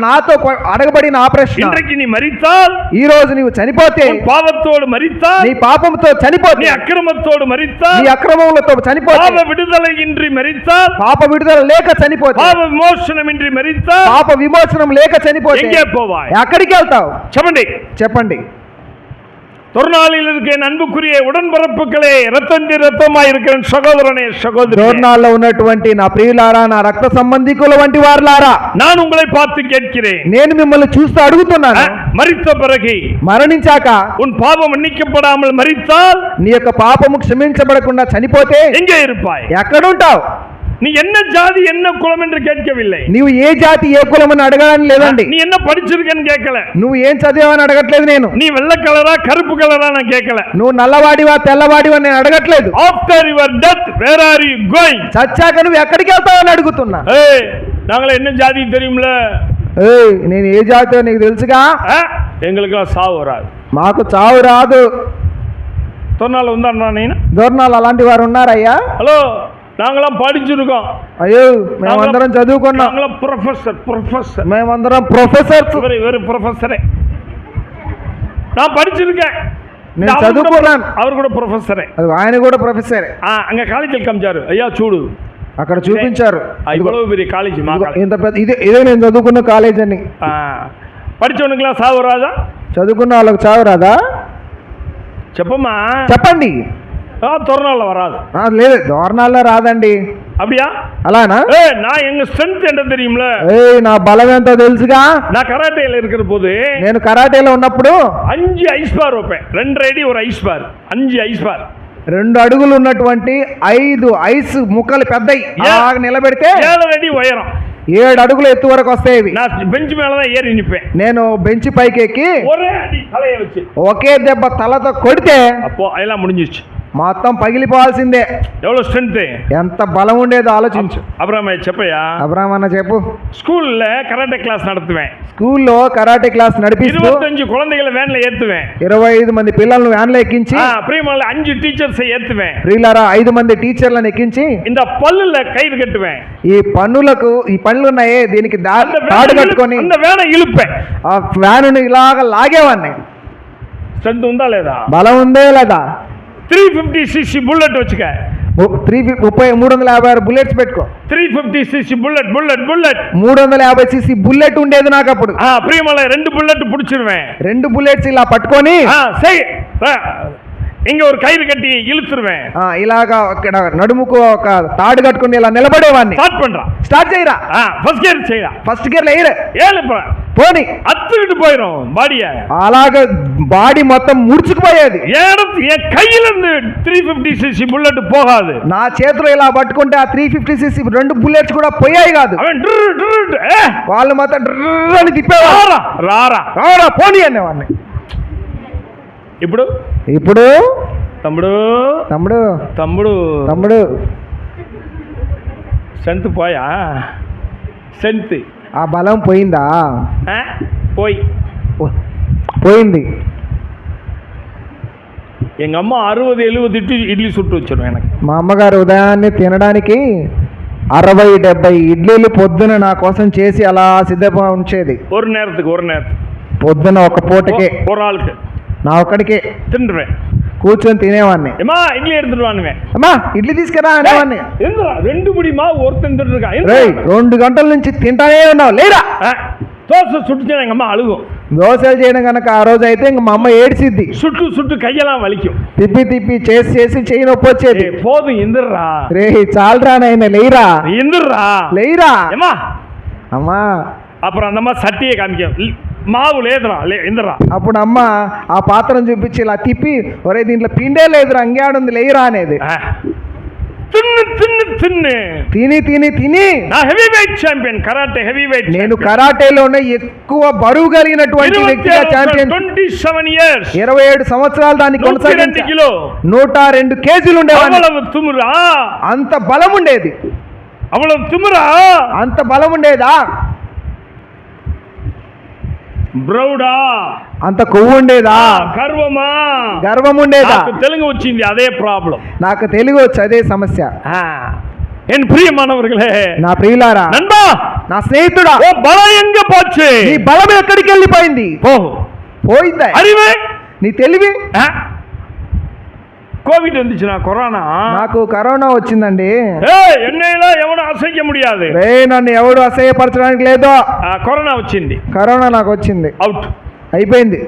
B: నాతో అడగబడిన ఆ ప్రశ్న,
A: இன்றைக்கு நீ மரித்தால்,
B: ఈ రోజు నీవు చనిపోతే,
A: உன் பாவத்தோடு மரித்தால்,
B: నీ పాపంతో చనిపోతే,
A: நீ అక్రమத்தோடு మరిத்தால்,
B: నీ అక్రమములతో చనిపోతే,
A: பாவ விடுதலை இன்றி மரித்தால்,
B: పాప విడుదల లేక చనిపోతే,
A: பாவ விமோசனம் இன்றி மரித்தால்,
B: పాప విమోచనం లేక చనిపోతే
A: எங்கே போவாய்?
B: ఎక్కడికి వెళ్తావు?
A: చెప్పండి.
B: తొర్నాలిలో
A: இருக்க அன்புக்குரிய உடன்பிறப்புகளே, ரத்தந்தி ரத்தமாய் இருக்கிற சகோதரனே சகோதரி,
B: తొర్నాల్లో ఉన్నటువంటి నా ప్రియులారా, నా రక్త సంబంధికుల వంటి వారులారా,
A: நான் உங்களை பார்த்து கேட்கிறேன்,
B: నేను మిమ్మల్ని చూస్తూ అడుగుతున్నాను,
A: మరిத்த பிறகு
B: మరణించాక
A: உன் பாவம் மன்னிக்கப்படாமல் மரித்தால்,
B: నీ యొక్క పాపము క్షమించబడకుండా చనిపోతే
A: எங்கே இருப்பாய்?
B: ఎక్కడుంటావు?
A: நீ என்ன ஜாதி என்ன குலம் என்று கேட்கவில்லை.
B: నీవు ఏ జాతి ఏ కులం అని అడగడానికి లేదండి.
A: நீ என்ன படிச்சிருக்கன்னு கேட்கல.
B: నువ్వు ఏం చదివావని అడగట్లేదు నేను.
A: நீ வெள்ளை கலரா கருப்பு கலரா நான் கேட்கல.
B: నువ్వు నల్లవాడివా తెల్లవాడివా నేను అడగట్లేదు.
A: After your death where are you going?
B: చచ్చాక నువ్వు ఎక్కడికి వెళ్తావని అడుగుతున్నా.
A: ఏయ్, நாங்கள என்ன ஜாதி தெரியும்ல?
B: ఏయ్, నేను ఏ జాతియో నీకు తెలుసుగా?
A: எங்களுக்குலாம் சாவு வராது.
B: మాకు చావు రాదు.
A: తొన్నాళ్ళు ఉందన్నా నేను?
B: దూర్నాలు అలాంటి వారు ఉన్నారయ్యా?
A: హలో, நாங்களாம் படிச்சிருக்கோம்.
B: అయ్యో, మేమందరం చదువుకున్నాం.
A: நாங்களாம் ப்ரொஃபசர்.
B: మేమందరం ప్రొఫెసర్స్.
A: இவர் ப்ரொஃபసరే. நான் படிச்சிருக்கேன்.
B: నేను చదువుకున్నాను.
A: அவர் கூட ப்ரொஃபసరే.
B: ఆయన కూడా ప్రొఫెసరే.
A: அங்க కాలేజీకి కాంచారు. అయ్యా చూడు,
B: అక్కడ చూపించారు.
A: இவ்வளவு பெரிய కాలేజీ,
B: ఇంత పెద్ద ఇదే నేను చదువుకున్న కాలేజ్ అని.
A: படிச்சவனுக்குலாம் సావు రాదా?
B: చదువుకున్న వాళ్ళకి చావు రాదా?
A: చెప్పమ్మా,
B: చెప్పండి.
A: తొర్నాల్లో వరాదు.
B: లేదు, దోర్నాల్లో రాదండి.
A: அப்படியா?
B: అలానా?
A: நான் எங்க ஸ்ட்ரென்த் என்ன தெரியும்ல?
B: నా బలం ఎంతో తెలుసుగా.
A: நான் கராட்டேல இருக்கிற போது,
B: నేను కరాటేలో ఉన్నప్పుడు
A: 5 ஐஸ் பார் வைப்பேன். 2 அடி ஒரு ஐஸ் பார், 5 ஐஸ் பார்.
B: 2 అడుగులు ఉన్నటువంటి 5 ఐస్ ముక్కలు పెద్దయి అలాగ నిలబెడితే
A: 7 అడి ఉయరం
B: 7 అడుగులు ఎత్తు వరకు వస్తాయి ఇవి.
A: నా బెంచ్ మీద ఏరి నింపే
B: నేను బెంచ్ పైకి ఎక్కి
A: ఒరే అడి తలే వచ్చి
B: ఒకే దెబ్బ తలతో కొడితే
A: అప్పో ఇలా ముడించు.
B: మొత్తం పగిలిపోవాల్సిందే.
A: ఎవరో స్ట్రెంత్
B: ఎంత బలం ఉండేదో ఆలోచించు.
A: అబ్రామయ్య చెప్పయ్యా.
B: అబ్రాహ్మ అన్న చెప్పు.
A: ஸ்கூல்ல கராட்டே கிளாஸ் நடத்துவேன்.
B: స్కూల్లో కరాటే క్లాస్ నడిపిస్తూ
A: 25 குழந்தைகளை வேன்ல ஏத்துவேன்.
B: 25 మంది పిల్లలను వ్యాన్లో ఎక్కించి
A: பிரியமான 5 டீச்சர்ஸை ஏத்துவேன்.
B: ప్రియులారా 5 మంది టీచర్లను ఎక్కించి
A: இந்த பல்லுல கயிறு கட்டுவேன்.
B: ఈ పన్నులకు ఈ పనులు ఉన్నాయే దీనికి తాడు కట్టుకొని
A: அந்த வேனை இழுப்பேன்.
B: ఆ వ్యానుని ఇలాగ లాగేవాడిని.
A: స్ట్రెంత్ ఉందా లేదా?
B: బలం ఉందే లేదా?
A: 350cc బుల్లెట్ వచ్చుక
B: 356 బుల్లెట్స్ పెట్టుకో.
A: 350cc బుల్లెట్
B: 350cc బుల్లెట్ ఉండేది నాకు అప్పుడు.
A: ప్రియమల 2 బుల్లెట్ పుడిచిరువేன்.
B: 2 బుల్లెట్స్ ఇలా పట్టుకొని
A: ఇంక ఒక కైరు కట్టి ఇలుతురువేன்.
B: ఇలాగా ఇక్కడ నడుముకు ఒక తాడు కట్టుకుని ఇలా నిలబడేవాడిని. స్టార్ట్ చేయరా.
A: ఫస్ట్ గేర్ చేయరా.
B: ఫస్ట్ గేర్ లేరు
A: ఏలు
B: పోనీ
A: అత్తుకిட்டு போயிரும் బాడీ.
B: అలాగ బాడీ మొత్తం ముడుచుకుపోయేది.
A: என் கையில இருந்து 350cc బుల్లెట్ పోகாது.
B: నా చేతిలో ఇలా పట్టుకుంటే ఆ 350cc 2 బుల్లెట్స్ కూడా పోయాయి కాదు. వాళ్ళు మొత్తం డ్రర్ అని తిప్పేవారు.
A: రారా
B: రారా పోనీ అనేవాడిని.
A: ఇప్పుడు
B: ఇప్పుడు
A: తమ్ముడు
B: తమ్ముడు
A: తమ్ముడు
B: తమ్ముడు
A: స్ట్రెంత్ పోయా? స్ట్రెంత్
B: ఆ బలం పోయిందా? పోయింది.
A: எங்க அம்மா 60-70 இட்லி சுட்டு வச்சிரும் எனக்கு.
B: మా అమ్మగారు ఉదయాన్నే తినడానికి 60-70 ఇడ్లీలు పొద్దున నా కోసం చేసి అలా సిద్ధంగా ఉంచేది.
A: ஒரு நேரத்துக்கு
B: పొద్దున ఒక పూటకే
A: ஒரு ஆளுக்கு
B: నా ఒక్కడికే
A: తింటువేன்.
B: కూర్చొని తినేవాడిని.
A: అమ్మా ఇడ్లీ ఎడుతుడువానువే.
B: అమ్మా ఇడ్లీ తీసుకురా అనేవాడిని.
A: ఎందురా 2 ముడి మావు ஒருத்தன் తింటురుగా.
B: 2 గంటల నుంచి తింటానే ఉన్నావు లేరా.
A: దోశ சுட்டுச்சா எங்க அம்மா அழுகும்.
B: దోశలు చేయడం కనుక ఆ రోజు అయితే ఇంక మా అమ్మ ఏడ్చిద్ది.
A: சுட்டு கையெல்லாம் வலிக்கும்.
B: తిప్పి చేసి చెయ్యి నొప్పి వచ్చేది.
A: పోదు ఇందిర్రా.
B: రే చాలరా నాయన లేరా.
A: ఇందిర్రా
B: లేరా.
A: అమ్మా
B: అమ్మా
A: అప్పుడు అందమ్మా సట్టియే కామిక మావు లేదురా ఇందిర్రా.
B: అప్పుడు అమ్మ ఆ పాత్రను చూపించి ఇలా తిప్పి ఒరే దీంట్లో పిండే లేదురా అంగేడుంది లేరా అనేది. తిని
A: నా heavy weight champion karate heavy weight.
B: నేను కరాటేలోనే ఎక్కువ బరువు కలిగినటువంటి వ్యక్తిగా ఛాంపియన్.
A: 27 years
B: 27 సంవత్సరాలు దాన్ని కొనసాగించాను. 102 కేజీలు ఉండేవాడిని.
A: తుమురా
B: అంత బలం ఉండేది.
A: అవ్వడం తుమురా
B: అంత బలం ఉండేదా?
A: బ్రౌడా
B: అంత కొవ్వు ఉండేదా? గర్వం ఉండేదా?
A: తెలుగు వచ్చింది అదే ప్రాబ్లం.
B: నాకు తెలుగు వచ్చి అదే సమస్య.
A: என் பிரியமானவர்களே,
B: నా ప్రియులారా,
A: నన్బా
B: నా స్నేహితుడా,
A: ఓ బలం ఎంగ పోச்சு.
B: నీ బలం ఎక్కడికి వెళ్ళిపోయింది? పోయిందా?
A: அறிவே
B: నీ తెలివి.
A: కోవిడ్ வந்துச்சுனா கொரோனா.
B: నాకు కరోనా వచ్చిందండి.
A: ఎన్నైనా ఎవడు అసహ్య ముడియాదు.
B: నన్ను ఎవడు అసహ్యపరచడానికి లేదు.
A: కరోనా వచ్చింది.
B: కరోనా నాకు వచ్చింది.
A: అవుట్
B: అయిపోయింది.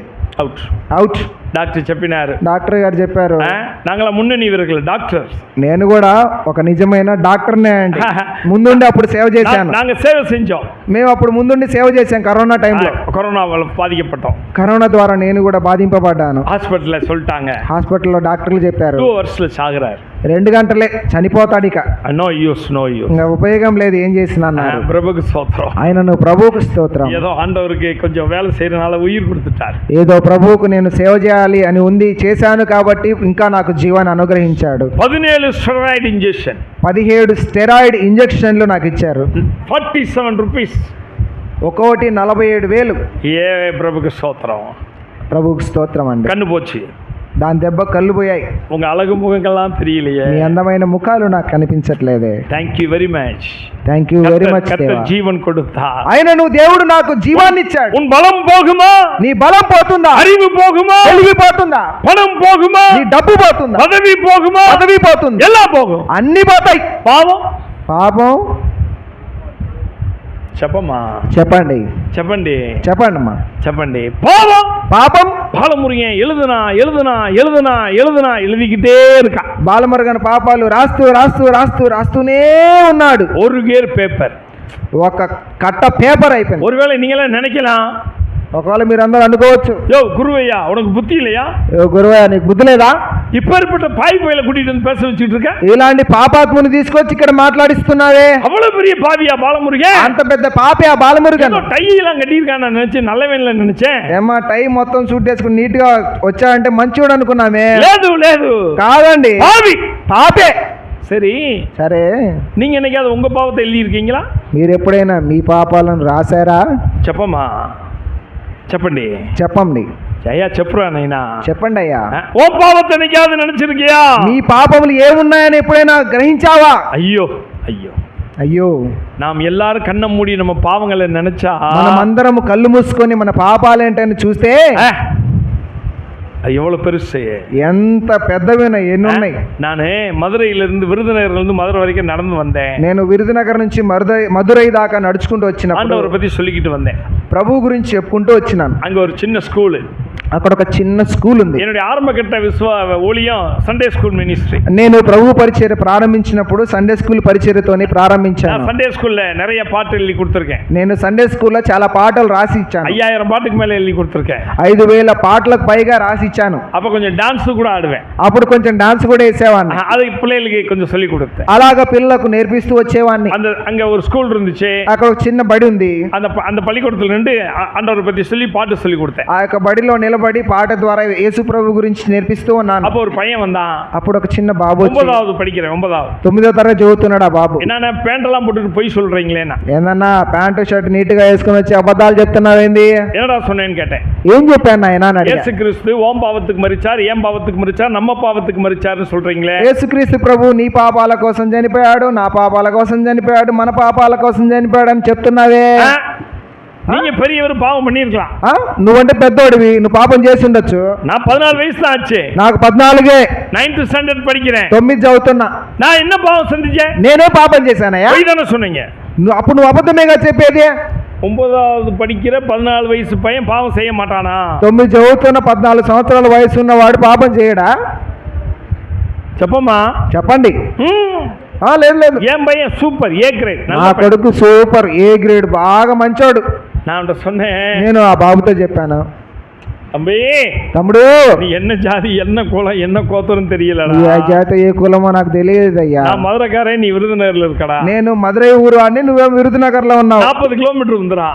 B: అవుట్
A: డాక్టర్ చెప్పినారు.
B: డాక్టర్ గారు చెప్పారు.
A: నాంగళ మున్నని వీరులు డాక్టర్.
B: నేను కూడా ఒక నిజమైన డాక్టర్నే అండి. ముందుండి అప్పుడు సేవ చేశాను.
A: నాంగ సేవ సెంచాం.
B: మేము అప్పుడు ముందుండి సేవ చేశాం కరోనా టైంలో.
A: కరోనా వల్ల బాధింపడ్డాం.
B: కరోనా ద్వారా నేను కూడా బాధింపబడ్డాను.
A: హాస్పిటల్లో சொல்லிட்டாங்க.
B: హాస్పిటల్లో డాక్టర్లు చెప్పారు
A: 2 hours సాగరారు.
B: 2 గంటలే చనిపోతాడు ఇక.
A: నో యూస్
B: ఇంకా ఉపయోగం లేదు ఏం చేసినా అన్నారు.
A: ప్రభువుకు స్తోత్రం.
B: ఆయనను ప్రభువుకు స్తోత్రం.
A: ఏదో ఆండవరికి కొంచెం వేల చేయనాల ఉయిర్ கொடுத்துட்டார்.
B: ఏదో ప్రభువుకు నేను సేవ చేయాలి అని ఉంది, చేశాను కాబట్టి ఇంకా నాకు జీవాన్ని అనుగ్రహించాడు.
A: 17 స్టెరాయిడ్ ఇంజెక్షన్.
B: 17 స్టెరాయిడ్ ఇంజెక్షన్లు నాకు ఇచ్చారు.
A: 47 రూపీస్.
B: ఒక్కోటి 47,000.
A: ఏ ప్రభువుకు స్తోత్రం.
B: ప్రభువుకు స్తోత్రం అండి.
A: కన్ను పోచి.
B: దాని దెబ్బ కళ్ళు పోయాయి.
A: உங்க అழகு ముఖంగెல்லாம் தெரியலையே.
B: మీ అందమైన ముఖాలు నాకు కనిపించట్లేదే.
A: Thank you very much.
B: Thank you very much.
A: జీవన్ கொடுத்தார்.
B: ఆయనను దేవుడు నాకు జీవాన్ని ఇచ్చాడు.
A: ఉన్ బలం పోగుమా? నీ
B: బలం పోతుందా?
A: அறிவு పోగుమా? తెలివి
B: పోతుందా?
A: పణం పోగుమా?
B: నీ డబ్బు పోతుందా?
A: పదవి పోగుమా?
B: పదవి పోతుంది.
A: ఎలా పోగు?
B: అన్ని పోతాయి. పాపం
A: చెప్పమ్మా.
B: చెప్పండి
A: అమ్మా చెప్పండి. పాపం బాలమురుగన్ எழுதிக்கிட்டே இருக்கா.
B: బాలమురుగన్ పాపాలు రాస్తూనే ఉన్నాడు.
A: ஒரு గేర్ పేపర్,
B: ఒక కట్ట పేపర్ అయిపోయింది.
A: ஒருவேளை நீங்களே நினைக்கலாம்
B: ఒకవేళ మీరు అందరూ అనుకోవచ్చు,
A: யோ குருவையா உனக்கு புத்தி இல்லையா?
B: గురువయ్య నీకు బుద్ధి లేదా?
A: இப்பேற்பட்ட பாய் கோயில கூட்டிட்டு வந்து பேச வச்சுட்டு இருக்க,
B: ఇలాంటి పాపాత్ముని తీసుకొచ్చి ఇక్కడ మాట్లాడిస్తున్నావే.
A: அவ்வளவு பெரிய பாவியா బాలమురుగన్?
B: అంత పెద్ద పాపే ఆ బాలమురుగన్.
A: టై எல்லாம் கட்டியிருக்கான் நான் நினைச்சேன், நல்லவேன்ல నిனைச்சேன்.
B: ఏమా టై మొత్తం సూట్ వేసుకుని నీట్ గా వచ్చాడంటే మంచివాడు అనుకున్నామే.
A: లేదు లేదు,
B: కాదండి,
A: பாவி
B: పాపే.
A: சரி,
B: సరే,
A: நீங்க என்னைக்காவது உங்க பாவத்தை எழுதி இருக்கீங்களா?
B: మీరు ఎప్పుడైనా మీ పాపాలను రాశారా?
A: చెప్పమ్మా, చెప్పండి.
B: చెప్పండి
A: అయ్యా చెప్పురా నైనా,
B: చెప్పండి అయ్యా.
A: ఓ పావத்தை என்னைக்காவது நினைச்சிருக்கியா?
B: మీ పాపములు ఏమున్నాయని ఎప్పుడైనా గ్రహించావా?
A: ஐயோ ஐயோ
B: అయ్యో,
A: நாம் எல்லாரும் కన్నం మూడి நம்ம பாவங்களை நினைச்சா,
B: మనం అందరం కళ్ళు మూసుకొని మన పాపాలేంటని చూస్తే
A: அது எவ்வளவு பெருசு,
B: ఎంత పెద్దవిన ఎన్నున్నాయి.
A: நானு మధురైயிலிருந்து விருதுநகர்லேருந்து மதுரை வரைக்கும் நடந்து வந்தேன்.
B: నేను విరుదునగర్ నుంచి మధురై దాకా నడుచుకుంటూ వచ్చినప్పుడు
A: ஆண்டவரை பத்தி சொல்லிக்கிட்டு வந்தேன்.
B: ప్రభు గురించి చెప్పుకుంటూ వచ్చినాను.
A: அங்க ஒரு சின்ன ஸ்கூல்,
B: అక్కడ ఒక చిన్న స్కూల్ ఉంది.
A: என்னுடைய ఆరంభ கட்ட ஊழியம் సండే స్కూల్ మినిస్ట్రీ.
B: నేను ప్రభు పరిచర్య ప్రారంభించినప్పుడు సండే స్కూల్ పరిచర్యతోనే ప్రారంభించాను.
A: సండే స్కూல்ல நிறைய பாட்டு எழுதி கொடுத்திருக்கேன்.
B: నేను సండే స్కూల్లో చాలా పాటలు రాసి ఇచ్చాను.
A: 5000 பாட்டுக்கு மேல எழுதி கொடுத்திருக்கேன்.
B: 5000 పాటలకు పైగా రాసి ఇచ్చాను.
A: அப்ப கொஞ்சம் டான்ஸ் கூட ஆடுவேன்.
B: అప్పుడు కొంచెం డాన్స్ కూడా వేసేవాడిని.
A: అది పిల్లలకి కొంచెం சொல்லி கொடுத்தேன்.
B: అలాగా పిల్లలకు నేర్పిస్తూ వచ్చేవాడిని.
A: அங்க ஒரு ஸ்கூல் இருந்துச்சு,
B: అక్కడ ఒక చిన్న బడి ఉంది.
A: அந்த பள்ளிக்கூடத்துல நின்று ஆண்டவரை பத்தி சொல்லி பாட்டு சொல்லி கொடுத்தேன்.
B: ఆ యొక్క బడిలో నిలబడి పాట ద్వారా యేసు ప్రభు గురించి నేర్పిస్తూ ఉన్నాను.
A: அப்ப ஒரு பையன் வந்தான்.
B: అప్పుడు ఒక చిన్న బాబు
A: 9வது படிக்கிறேன்,
B: 9వ తరగతి చదువుతున్నాడు ఆ బాబు.
A: என்னன்னா பேண்ட் எல்லாம் போட்டுட்டு போய் சொல்றீங்களேனா,
B: ఏందన్నా ప్యాంటు షర్ట్ నీట్ గా వేసుకుని వచ్చి అబద్ధాలు చెప్తున్నావేంది?
A: என்னடா சொன்னேன்னு கேட்டேன்.
B: ఏం చెప్పాను ఆయన అని అడిగా.
A: இயேசு கிறிஸ்து ஓம் பாவத்துக்கு மரிச்சார், ஏன் பாவத்துக்கு மரிச்சார், நம்ம பாவத்துக்கு மரிச்சார்னு சொல்றீங்களே.
B: యేసుక్రీస్తు ప్రభు నీ పాపాల కోసం చనిపోయాడు, నా పాపాల కోసం చనిపోయాడు, మన పాపాల కోసం చనిపోయాడు అని చెప్తున్నావే.
A: நீங்க பெரியவர் பாவம் பண்ணிருக்கலாம்.
B: నువ్వంటే పెద్దోడివి, నువ్వు పాపం చేసి ఉండొచ్చు.
A: நான் 14 வயசு தான் ஆச்சு.
B: నాకు 14,
A: 9th స్టాండర్డ్ படிக்கிறேன்.
B: 9 చదువుతున్నా.
A: நான் என்ன பாவம் செஞ்சேன்?
B: నేనే పాపం చేశానయ్యా.
A: போய் தானே சொன்னீங்க.
B: అప్పుడు నువ్వు అబద్ధమేగా చెప్పేది.
A: 9வது படிக்கிற 14 வயசு பையன் பாவம் செய்ய மாட்டானா?
B: 9 చదువుతున్న 14 సంవత్సరాల వయసు ఉన్నవాడు పాపం చేయడా?
A: చెప్పమ్మా,
B: చెప్పండి. లేదు లేదు,
A: என் பையன் சூப்பர், ఏ గ్రేడ్.
B: నా కొడుకు సూపర్, ఏ గ్రేడ్, బాగా మంచోడు.
A: நான் சொன்னேன்,
B: నేను ఆ బాబుతో చెప్పాను,
A: தம்பி
B: తమ్ముడు
A: நீ என்ன ஜாதி, என்ன குலம், என்ன கோத்திரம் தெரியலடா.
B: ఏ జాతి ఏ కులమో నాకు తెలియదయ్యా.
A: நான் மதுரைக்காரே, நீ விருதுநகர்ல இருக்கடா.
B: నేను మధురై ఊరు అని, నువ్వేం విరుదునగర్ లో ఉన్నావు.
A: 40 కిలోమీటర్ ఉందిరా.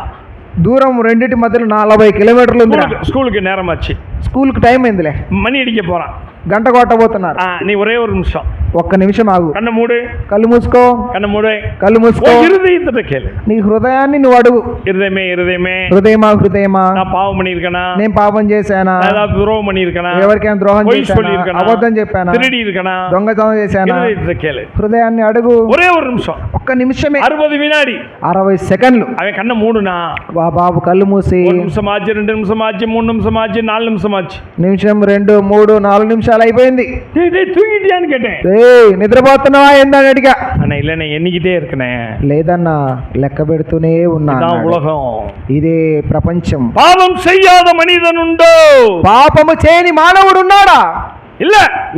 B: దూరం రెండింటి మధ్యలో 40 కిలోమీటర్లు ఉంది.
A: ஸ்கூலுக்கு நேரமாச்சு,
B: స్కూల్కి టైం అయిందిలే,
A: மணி அடிக்க போறான்,
B: గంట కొట్టబోతున్నారు.
A: நீ ஒரே ஒரு நிமிஷம்,
B: ఒక్క నిమిషం ఆగు.
A: కన్ను మూడు,
B: కళ్ళు మూసుకో,
A: కన్ను మూడు,
B: కళ్ళు మూసుకో.
A: இருதயத்தை கேளு,
B: నీ హృదయాన్ని నువ్వు అడుగు.
A: இருதயமே இருதயமே,
B: హృదయమా హృదయమా,
A: நான் பாவம் பண்ணிருக்கனா,
B: నేను పాపం చేశానా,
A: ஏதாவது துரோகம் பண்ணிருக்கனா,
B: ఎవరికైనా ద్రోహం
A: பொய்
B: చేశానా,
A: சொல்லிருக்கனா,
B: అబద్ధం చెప్పానా,
A: திருடி இருக்கனா,
B: దొంగతనం చేశానా,
A: இருதயத்தை கேளு,
B: హృదయాన్ని అడుగు.
A: ஒரே ஒரு నిమిషం,
B: ఒక్క నిమిషమే,
A: 60 வினாடி,
B: 60 సెకండ్లు.
A: அவன் கண்ணை மூடுனா,
B: బాబు కళ్ళు మూసి
A: 1 నిమిషం ఆச்சு, 2 నిమిషం ఆச்சு, 3 నిమిషం ఆச்சு, 4 నిమిషం ఆச்சு,
B: నిమిషం 2, 3, 4 నిమిషాలు అయిపోయింది.
A: தூங்கிட்டியான்னு கேட்டேன்.
B: నిద్రపోతున్నావా ఏందని అడిగా.
A: అన్న இல்ல, నేను ఎన్నికిటే இருக்கனே.
B: లేదన్నా, లెక్క పెడుతూనే ఉన్నా.
A: ఉలగం,
B: ఇదే ప్రపంచం.
A: పాపం செய்யாத మనిదన్ ఉండో,
B: పాపము చేయని మానవుడు ఉన్నాడా?
A: இல்ல,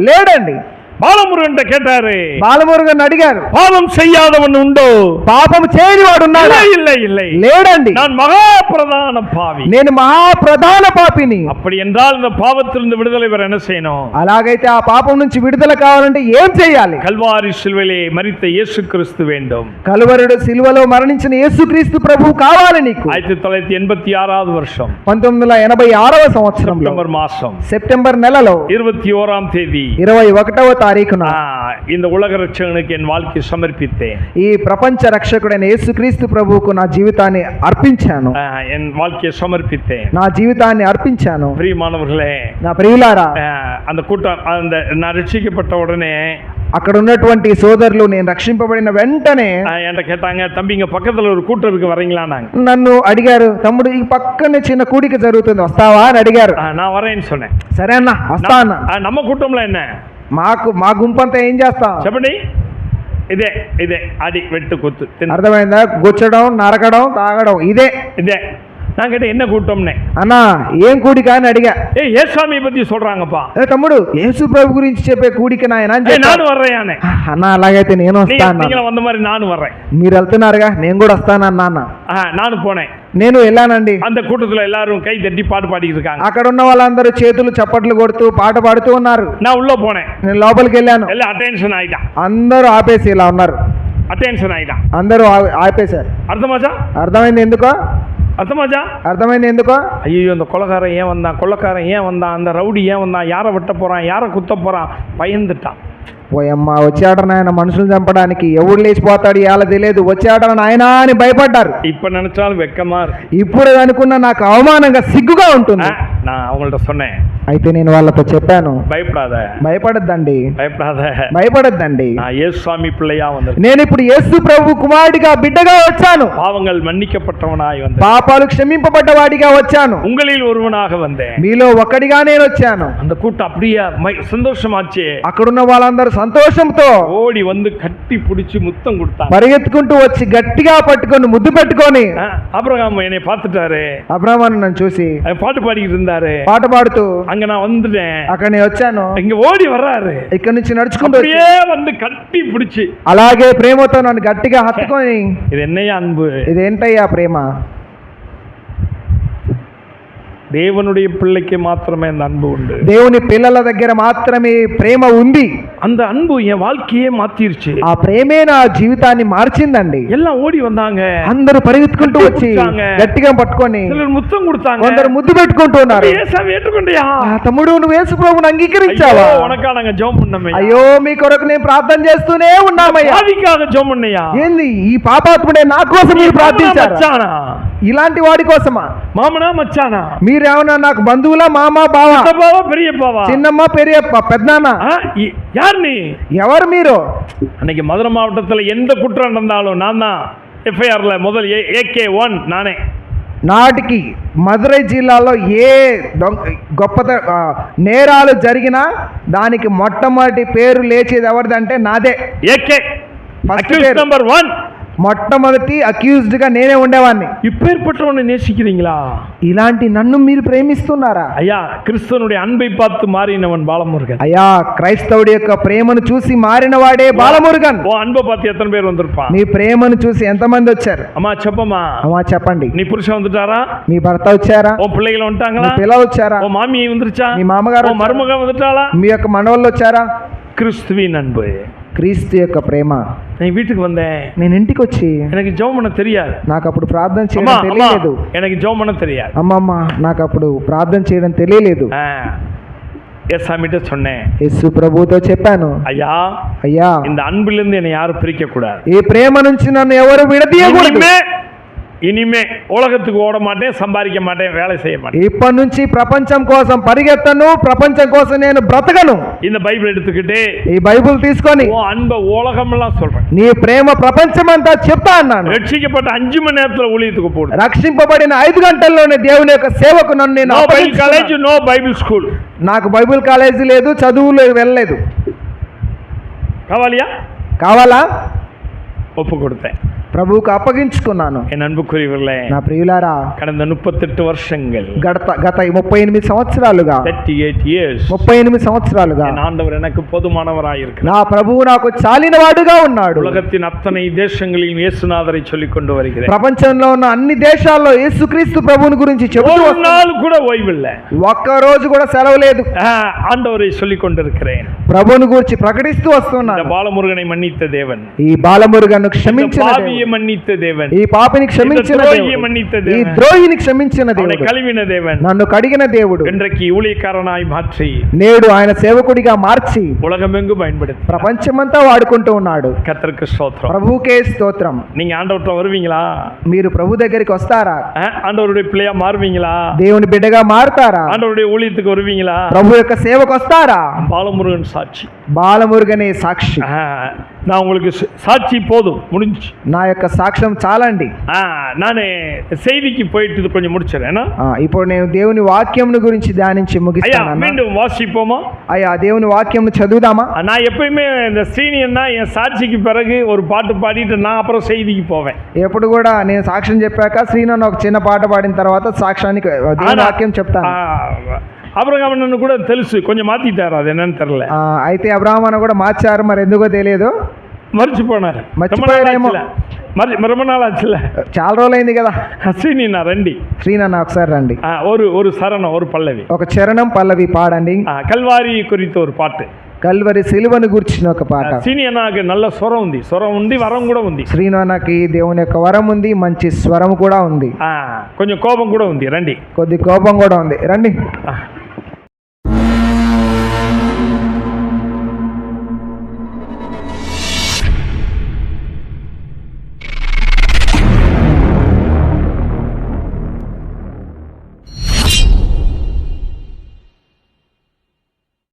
B: లేడండి.
A: బాలమురుగన్ கேட்டாரு,
B: బాలమురుగన్ అడిగారు,
A: పాపం செய்யாதவன் ఉండో,
B: పాపము చేయని వాడు ఉన్నాడా?
A: இல்லை இல்லை,
B: లేడండి.
A: நான் மகா பிரதான பாவி,
B: నేను మహాప్రధాన పాపిని.
A: அப்படி என்றால் இந்த பாவத்திலிருந்து விடுதலை பெற என்ன செய்யணும்?
B: అలాగైతే ఆ పాపం నుంచి విడుదల కావాలంటే ఏం చేయాలి?
A: கல்வாரி சிலுவையிலே மரித்த இயேசு கிறிஸ்து வேண்டும்.
B: కలువరుడు సిలువలో మరణించిన యేసుక్రీస్తు ప్రభువు కావాలి నీకు.
A: 1986வது வருஷம்
B: 1986వ సంవత్సరంలో
A: సెప్టెంబర్ మాసం
B: సెప్టెంబర్ నెలలో
A: 21వ తేదీ
B: 21వ తారీఖున
A: இந்த உலக ரட்சகனுக்கு என் வாழ்க்கையை சமர்ப்பித்தேன்.
B: ఈ ప్రపంచ రక్షకుడైన యేసుక్రీస్తు ప్రభువుకు నా జీవితాన్ని అర్పించాను.
A: என் வாழ்க்கையை சமர்ப்பித்தேன்.
B: నా జీవితాన్ని అర్పించాను.
A: பிரியமானவர்களே,
B: నా ప్రియులారా,
A: அந்த கூட்டம், அந்த நான் ரட்சிக்கப்பட்ட உடனே
B: అక్కడ ఉన్నటువంటి సోదరులు నేను రక్షింపబడిన వెంటనే
A: என்கிட்ட கேட்டாங்க, தம்பி இங்க பக்கத்துல ஒரு கூட்டம் இருக்கு, வரீங்களா?
B: నన్ను అడిగారు, తమ్ముడు ఈ పక్కనే చిన్న కూడిక జరుగుతుంది, వస్తావా అని అడిగారు.
A: நான் வரேன்னு சொன்னேன்.
B: సరే అన్న, వస్తా అన్న.
A: நம்ம కూటంలో என்ன,
B: మా గుంపంతా ఏం చేస్తాం
A: చెప్పండి? ఇదే ఇదే అది వెట్టు కొత్తు
B: అర్థమైందా? గుచ్చడం, నరకడం, తాగడం, ఇదే.
A: நான் கேட்டேன் என்ன கூட்டம்னே.
B: అన్నా ఏం కూడిక అని అడిగా.
A: ஏசாமியை பத்தி சொல்றாங்கப்பா.
B: తమ్ముడు యేసు ప్రభు గురించి చెప్పే కూడిక నాయన అని చెప్పాను.
A: నాను వర్రయానే.
B: అన్న అలాగైతే నేను వస్తాను.
A: நீங்க வந்த மாதிரி நானு வர்றேன்.
B: మీరు వెళ్తున్నారుగా నేను కూడా వస్తానన్నా అన్న.
A: నాను పోనేன்.
B: నేను వెళ్ళానండి.
A: அந்த கூட்டத்துல எல்லாரும் கை தட்டி பாட்டு பாடிட்டு இருக்காங்க.
B: అక్కడ ఉన్న వాళ్ళందరూ చేతులు చప్పట్లు కొడుతూ పాట పాడుతూ ఉన్నారు.
A: நான் உள்ள போனேன்.
B: నేను లోపలికి వెళ్ళాను.
A: எல்லாம் అటెన్షన్ ஆயிட்டான்.
B: అందరూ ఆపేసి ఇలా ఉన్నారు.
A: అటెన్షన్ ఆయిட்டான்.
B: అందరూ ఆపేశారు.
A: అర్థమాచా?
B: అర్థమైంది ఎందుకో?
A: అర్థమాచా?
B: అర్థమైంది ఎందుకో?
A: ஐயோ அந்த கொலகாரன் ஏன் வந்தான், கொள்ளக்காரன் ஏன் வந்தான், அந்த ரவுடி ஏன் வந்தான், யாரை வெட்ட போறான், யாரை குத்த போறான், பயந்துட்டான்.
B: పోయమ్మ వచ్చాడు నాయన మనుషులు చంపడానికి, ఎవడు లేచిపోతాడు ఎలా తెలియదు, వచ్చాడు నాయన అని భయపడ్డారు.
A: இப்ப நினைச்சாலும் வெக்கமா இருக்கு.
B: ఇప్పుడు అనుకున్నా నాకు అవమానంగా సిగ్గుగా ఉంటుంది.
A: நான் அவங்கள்ட்ட சொன்னேன்.
B: అయితే నేను వాళ్ళతో చెప్పాను,
A: భయపడాத,
B: భయపడద్దండి,
A: భయపడాத,
B: భయపడద్దండి.
A: நான் యేసుస్వామి பிள்ளையா வந்தேன்.
B: నేను ఇప్పుడు యేసు ప్రభు కుమారుడిగా బిడ్డగా వచ్చాను.
A: பாவங்கள் మన్నిக்கப்பட்டவனாய் வந்தேன்.
B: పాపాలు క్షమింపబడ్డ వాడిగా వచ్చాను.
A: உங்களில் ஒருவனாக வந்தேன்.
B: మీలో ఒక్కడిగా నేను వచ్చాను.
A: அந்த கூட்டம் அப்படியே சந்தோஷமாச்சு.
B: అక్కడున్న వాళ్ళందరూ సంతోషంతో
A: ఓడి வந்து கட்டி பிடிச்சி முத்தம் கொடுத்தாங்க.
B: పరిగెత్తుకుంటూ వచ్చి గట్టిగా పట్టుకొని ముద్దు పెట్టుకొని.
A: అబ్రహాం என்னை பார்த்துட்டாரு.
B: అబ్రహాం నన్ను చూసి
A: பாட்டு பாடிக்கிட்டு இருந்தாரு.
B: పాట పాడుతూ
A: அங்க நான் வந்துட்டேன்.
B: అక్కడ నేను వచ్చాను.
A: இங்க ஓடி வர்றாரு.
B: ఇక్కడ నుంచి నడుచుకుంటూ
A: அப்படியே வந்து கட்டி பிடிச்சி
B: అలాగే ప్రేమతో నన్ను గట్టిగా హత్తుకొని,
A: இது என்னையா அன்பு,
B: ఇదేంటయ్యా ప్రేమ?
A: దేవునుடைய பிள்ளைக்கு மாத்திரமே அந்த அன்பு உண்டு.
B: దేవుని పిల్లల దగ్గర మాత్రమే ప్రేమ ఉంది.
A: அந்த அன்பு என் வாழ்க்கையே மாத்திருச்சு.
B: ఆ ప్రేమే నా జీవితాన్ని మార్చిందండి.
A: எல்லாம் ஓடி வந்தாங்க.
B: అందరూ పరిగెత్తుకుంటూ వచ్చి గట్టిగా పట్టుకొని
A: முத்தம் கொடுத்தாங்க.
B: కొందరు ముద్దు పెట్టుకుంటూ ఉన్నారు.
A: ఏట్టుకుంటా
B: తమ్ముడు నువ్వు యేసు ప్రభువుని అంగీకరించావా?
A: ఉనకాలంగా జోం ఉన్నమే.
B: అయ్యో మీ కొరకు నేను ప్రార్థన చేస్తూనే ఉన్నామయ్యా.
A: పావికాగా జోం ఉన్నయ్యా.
B: ఏంది ఈ పాపాత్ముడే నా కోసం మీరు ప్రార్థించారా? ఇలాంటి వాడి కోసమా?
A: మామనా మచ్చానా?
B: మీరేమన్నా నాకు బంధువులా, మామ, బావ,
A: పెరియప్పావా,
B: చిన్నమ్మ, పెరియప్ప, పెద్దనాన్న?
A: யார் நீ?
B: ఎవరు మీరు?
A: அன்னைக்கு மதுரை மாவட்டத்தில் எந்த குற்றம் நடந்தாலும் நான் தான் எஃப்ஐஆர்ல முதல் AK1 நானே.
B: నాటికి మదురై జిల్లాలో ఏ గొప్ప నేరాలు జరిగినా దానికి మొట్టమొదటి పేరు లేచేది ఎవరిదంటే నాదే. AK first number 1. మొట్టమొదటి అక్యూజ్డ్ గా నేనే ఉండేవాడిని.
A: இப்பேற்பட்டவனை நேசிக்கிறீங்களா?
B: ఇలాంటి నన్ను మీరు ప్రేమిస్తున్నారా?
A: అయ్యా క్రిస్తునుడి అన్బై பார்த்து మారినవన్ బాలమురుగన్.
B: అయ్యా క్రైస్తవుడి యొక్క ప్రేమను చూసి మారిన వాడే బాలమురుగన్.
A: ఓ అన్బై பார்த்து ఎత్తన పేరు వందిరుపా?
B: మీ ప్రేమను చూసి ఎంతమంది వచ్చారు?
A: అమ్మా చెప్పమ్మా.
B: అమ్మా చెప్పండి.
A: నీ పురుష வந்துட்டாரா?
B: మీ భర్త వచ్చారా?
A: ఓ పిల్లలు ఉంటాங்களா?
B: మీ పిల్లలు వచ్చారా?
A: ఓ మామీ வந்துருச்சா?
B: మీ మామగారు,
A: మరుమగ வந்துட்டாளா?
B: మీ యొక్క మనవళ్ళు వచ్చారా?
A: கிறிஸ்துவின் அன்பு,
B: క్రీస్తు యొక్క ప్రేమ.
A: నేను வீட்டுக்கு வந்தேன்.
B: నేను ఇంటికి వచ్చి
A: எனக்கு ஜெபம் பண்ண தெரியாது.
B: నాకు అప్పుడు ప్రార్థన చేయడం తెలియలేదు.
A: எனக்கு ஜெபம் பண்ண தெரியாது.
B: అమ్మమ్మ నాకు అప్పుడు ప్రార్థన చేయడం తెలియలేదు.
A: ஏசாமிட்ட சொன்னேன்.
B: యేసు ప్రభువుతో చెప్పాను,
A: అయ్యా
B: అయ్యా
A: இந்த அன்பிலிருந்து என்னை யாரும் பிரிக்க கூடாது.
B: ఈ ప్రేమ నుంచి నన్ను ఎవరు విడదీయకూడదు.
A: ఇనిమే ఉలగத்துக்கு ఓడ మాటేం, సంపాదించ మాటేం, వేళ చేయ మాటేం.
B: ఇప్పటి నుంచి ప్రపంచం కోసం పరిగెత్తను, ప్రపంచం కోసం నేను బ్రతకను.
A: இந்த బైబిల్ எடுத்துக்கிட்டு,
B: ఈ బైబిల్ తీసుకొని
A: ఓ అன்ப ఉలగం எல்லாம் சொல்றேன்.
B: నీ ప్రేమ ప్రపంచమంతా చెప్తా అన్నాను.
A: రక్షించబడ్డ 5 మణి నేరத்துல ஊழியத்துக்கு போడు.
B: రక్షింపబడిన 5 గంటల్లోనే దేవుని యొక్క సేవకు నన్ను నేను
A: no Bible college, no Bible school.
B: నాకు బైబిల్ కాలేజీ లేదు, చదువులు వెళ్ళలేదు. కావాలా? ఒప్పు கொடுத்தேன். ప్రభువుకు అప్పగించుకున్నాను.
A: என் அன்புக்குரியவர்களே,
B: నా ప్రియులారా,
A: கடந்த 38 வருஷங்கள்,
B: గత 38 సంవత్సరాలుగా,
A: 38 years,
B: 38 సంవత్సరాలుగా
A: என் ஆண்டவர் எனக்கு போதுமானவராய் இருக்கிறார்.
B: నా ప్రభువు నాకు చాలినవాడుగా ఉన్నాడు.
A: உலகத்தின் అத்தனை దేశங்களிலும் యేసునాథரை சொல்லிக் கொண்டு வருகிறேன்.
B: ప్రపంచంలో ఉన్న అన్ని దేశాల్లో యేసుక్రీస్తు ప్రభువుని గురించి చెబుతూ
A: ஒரு நாள் கூட ఓய்విల్ల,
B: ఒక్క రోజు కూడా సెలవు లేదు.
A: ஆண்டவரை சொல்லிக் கொண்டிருக்கிறேன்.
B: ప్రభువుని గురించి ప్రకటిస్తూ వస్తున్నాను.
A: బాలమురుగனை మన్నిత దేవన్,
B: ఈ బాలమురుగను క్షమించిన దేవుడు,
A: మన్నిత దేవన్,
B: ఈ పాపిని క్షమించిన దేవుడు, ఈ ద్రోహిని క్షమించిన దేవుడు,
A: కలిగిన దేవన్,
B: నన్ను కడిగిన దేవుడు,
A: இன்றைக்கு ஊழியக்காரனாய் மாற்றி
B: నేడు ఆయన సేవకుడిగా మార్చి
A: உலகமெங்கு பயன்படுத்தி
B: ప్రపంచమంతా వాడుకుంటూ ఉన్నాడు.
A: கர்த்தருக்கு ஸ்தோத்திரம்.
B: ప్రభువుకే స్తోత్రం.
A: நீங்க ஆண்டவர்ட்ட வருவீங்களா?
B: మీరు ప్రభు దగ్గరికి వస్తారా?
A: ஆண்டவருடைய பிள்ளையா மாறுவீங்களா?
B: దేవుని బిడ్డగా మారుతారా?
A: ஆண்டவருடைய ஊழியத்துக்கு வருவீங்களா?
B: ప్రభు యొక్క సేవకు వస్తారా?
A: బాలమురుగన్ సాక్షి.
B: బాలమురుగనే సాక్షి.
A: நான் உங்களுக்கு சாட்சி போதும் முடிஞ்சு.
B: నా యొక్క సాక్ష్యం చాలా అండి.
A: நான் செய்திக்கு போயிட்டு இது கொஞ்சம் முடிச்சிடறேன்.
B: ఇప్పుడు నేను దేవుని వాక్యంను గురించి ధ్యానించి ముగిస్తాను.
A: மீண்டும் வாசிப்போமா?
B: అయ్యా దేవుని వాక్యంను చదువుదామా?
A: நான் எப்பயுமே இந்த శ్రీనియన్నా என் సాక్షికి பிறகு ஒரு பாட்டு பாடிட்டு நான் அப்புறம் செய்திக்கு போவேன்.
B: ఎప్పుడు కూడా నేను సాక్ష్యం చెప్పాక శ్రీనన్న ఒక చిన్న పాట పాడిన తర్వాత సాక్ష్యానికి దేవుని వాక్యం చెప్తాను.
A: అబ్రహాము కూడా తెలుసు, కొంచెం మాతిட்டாరు, అది என்னன்னு தெரியல.
B: అయితే అబ్రహాం అన్న కూడా మార్చారు, మరి ఎందుకో తెలియదు,
A: మర్చిపోనారు.
B: మర్చిపోయారేమో,
A: ரொம்ப நாள் ஆச்சுல,
B: చాలా రోజులైంది కదా.
A: శ్రీనియన్నా రండి,
B: శ్రీనన్న ఒకసారి రండి.
A: ஒரு சரணம், ஒரு పల్లవి,
B: ఒక చరణం పల్లవి పాడండి.
A: కల్వారి குறித்த ஒரு பாட்டு,
B: కల్వరి సిలువను గురించిన ఒక పాట.
A: శ్రీనియన్నకి నల్ల స్వరం ఉంది, వరం కూడా ఉంది.
B: శ్రీనన్నకి దేవుని యొక్క వరం ఉంది, మంచి స్వరం కూడా ఉంది,
A: కొంచెం కోపం కూడా ఉంది. రండి,
B: కొద్ది కోపం కూడా ఉంది, రండి.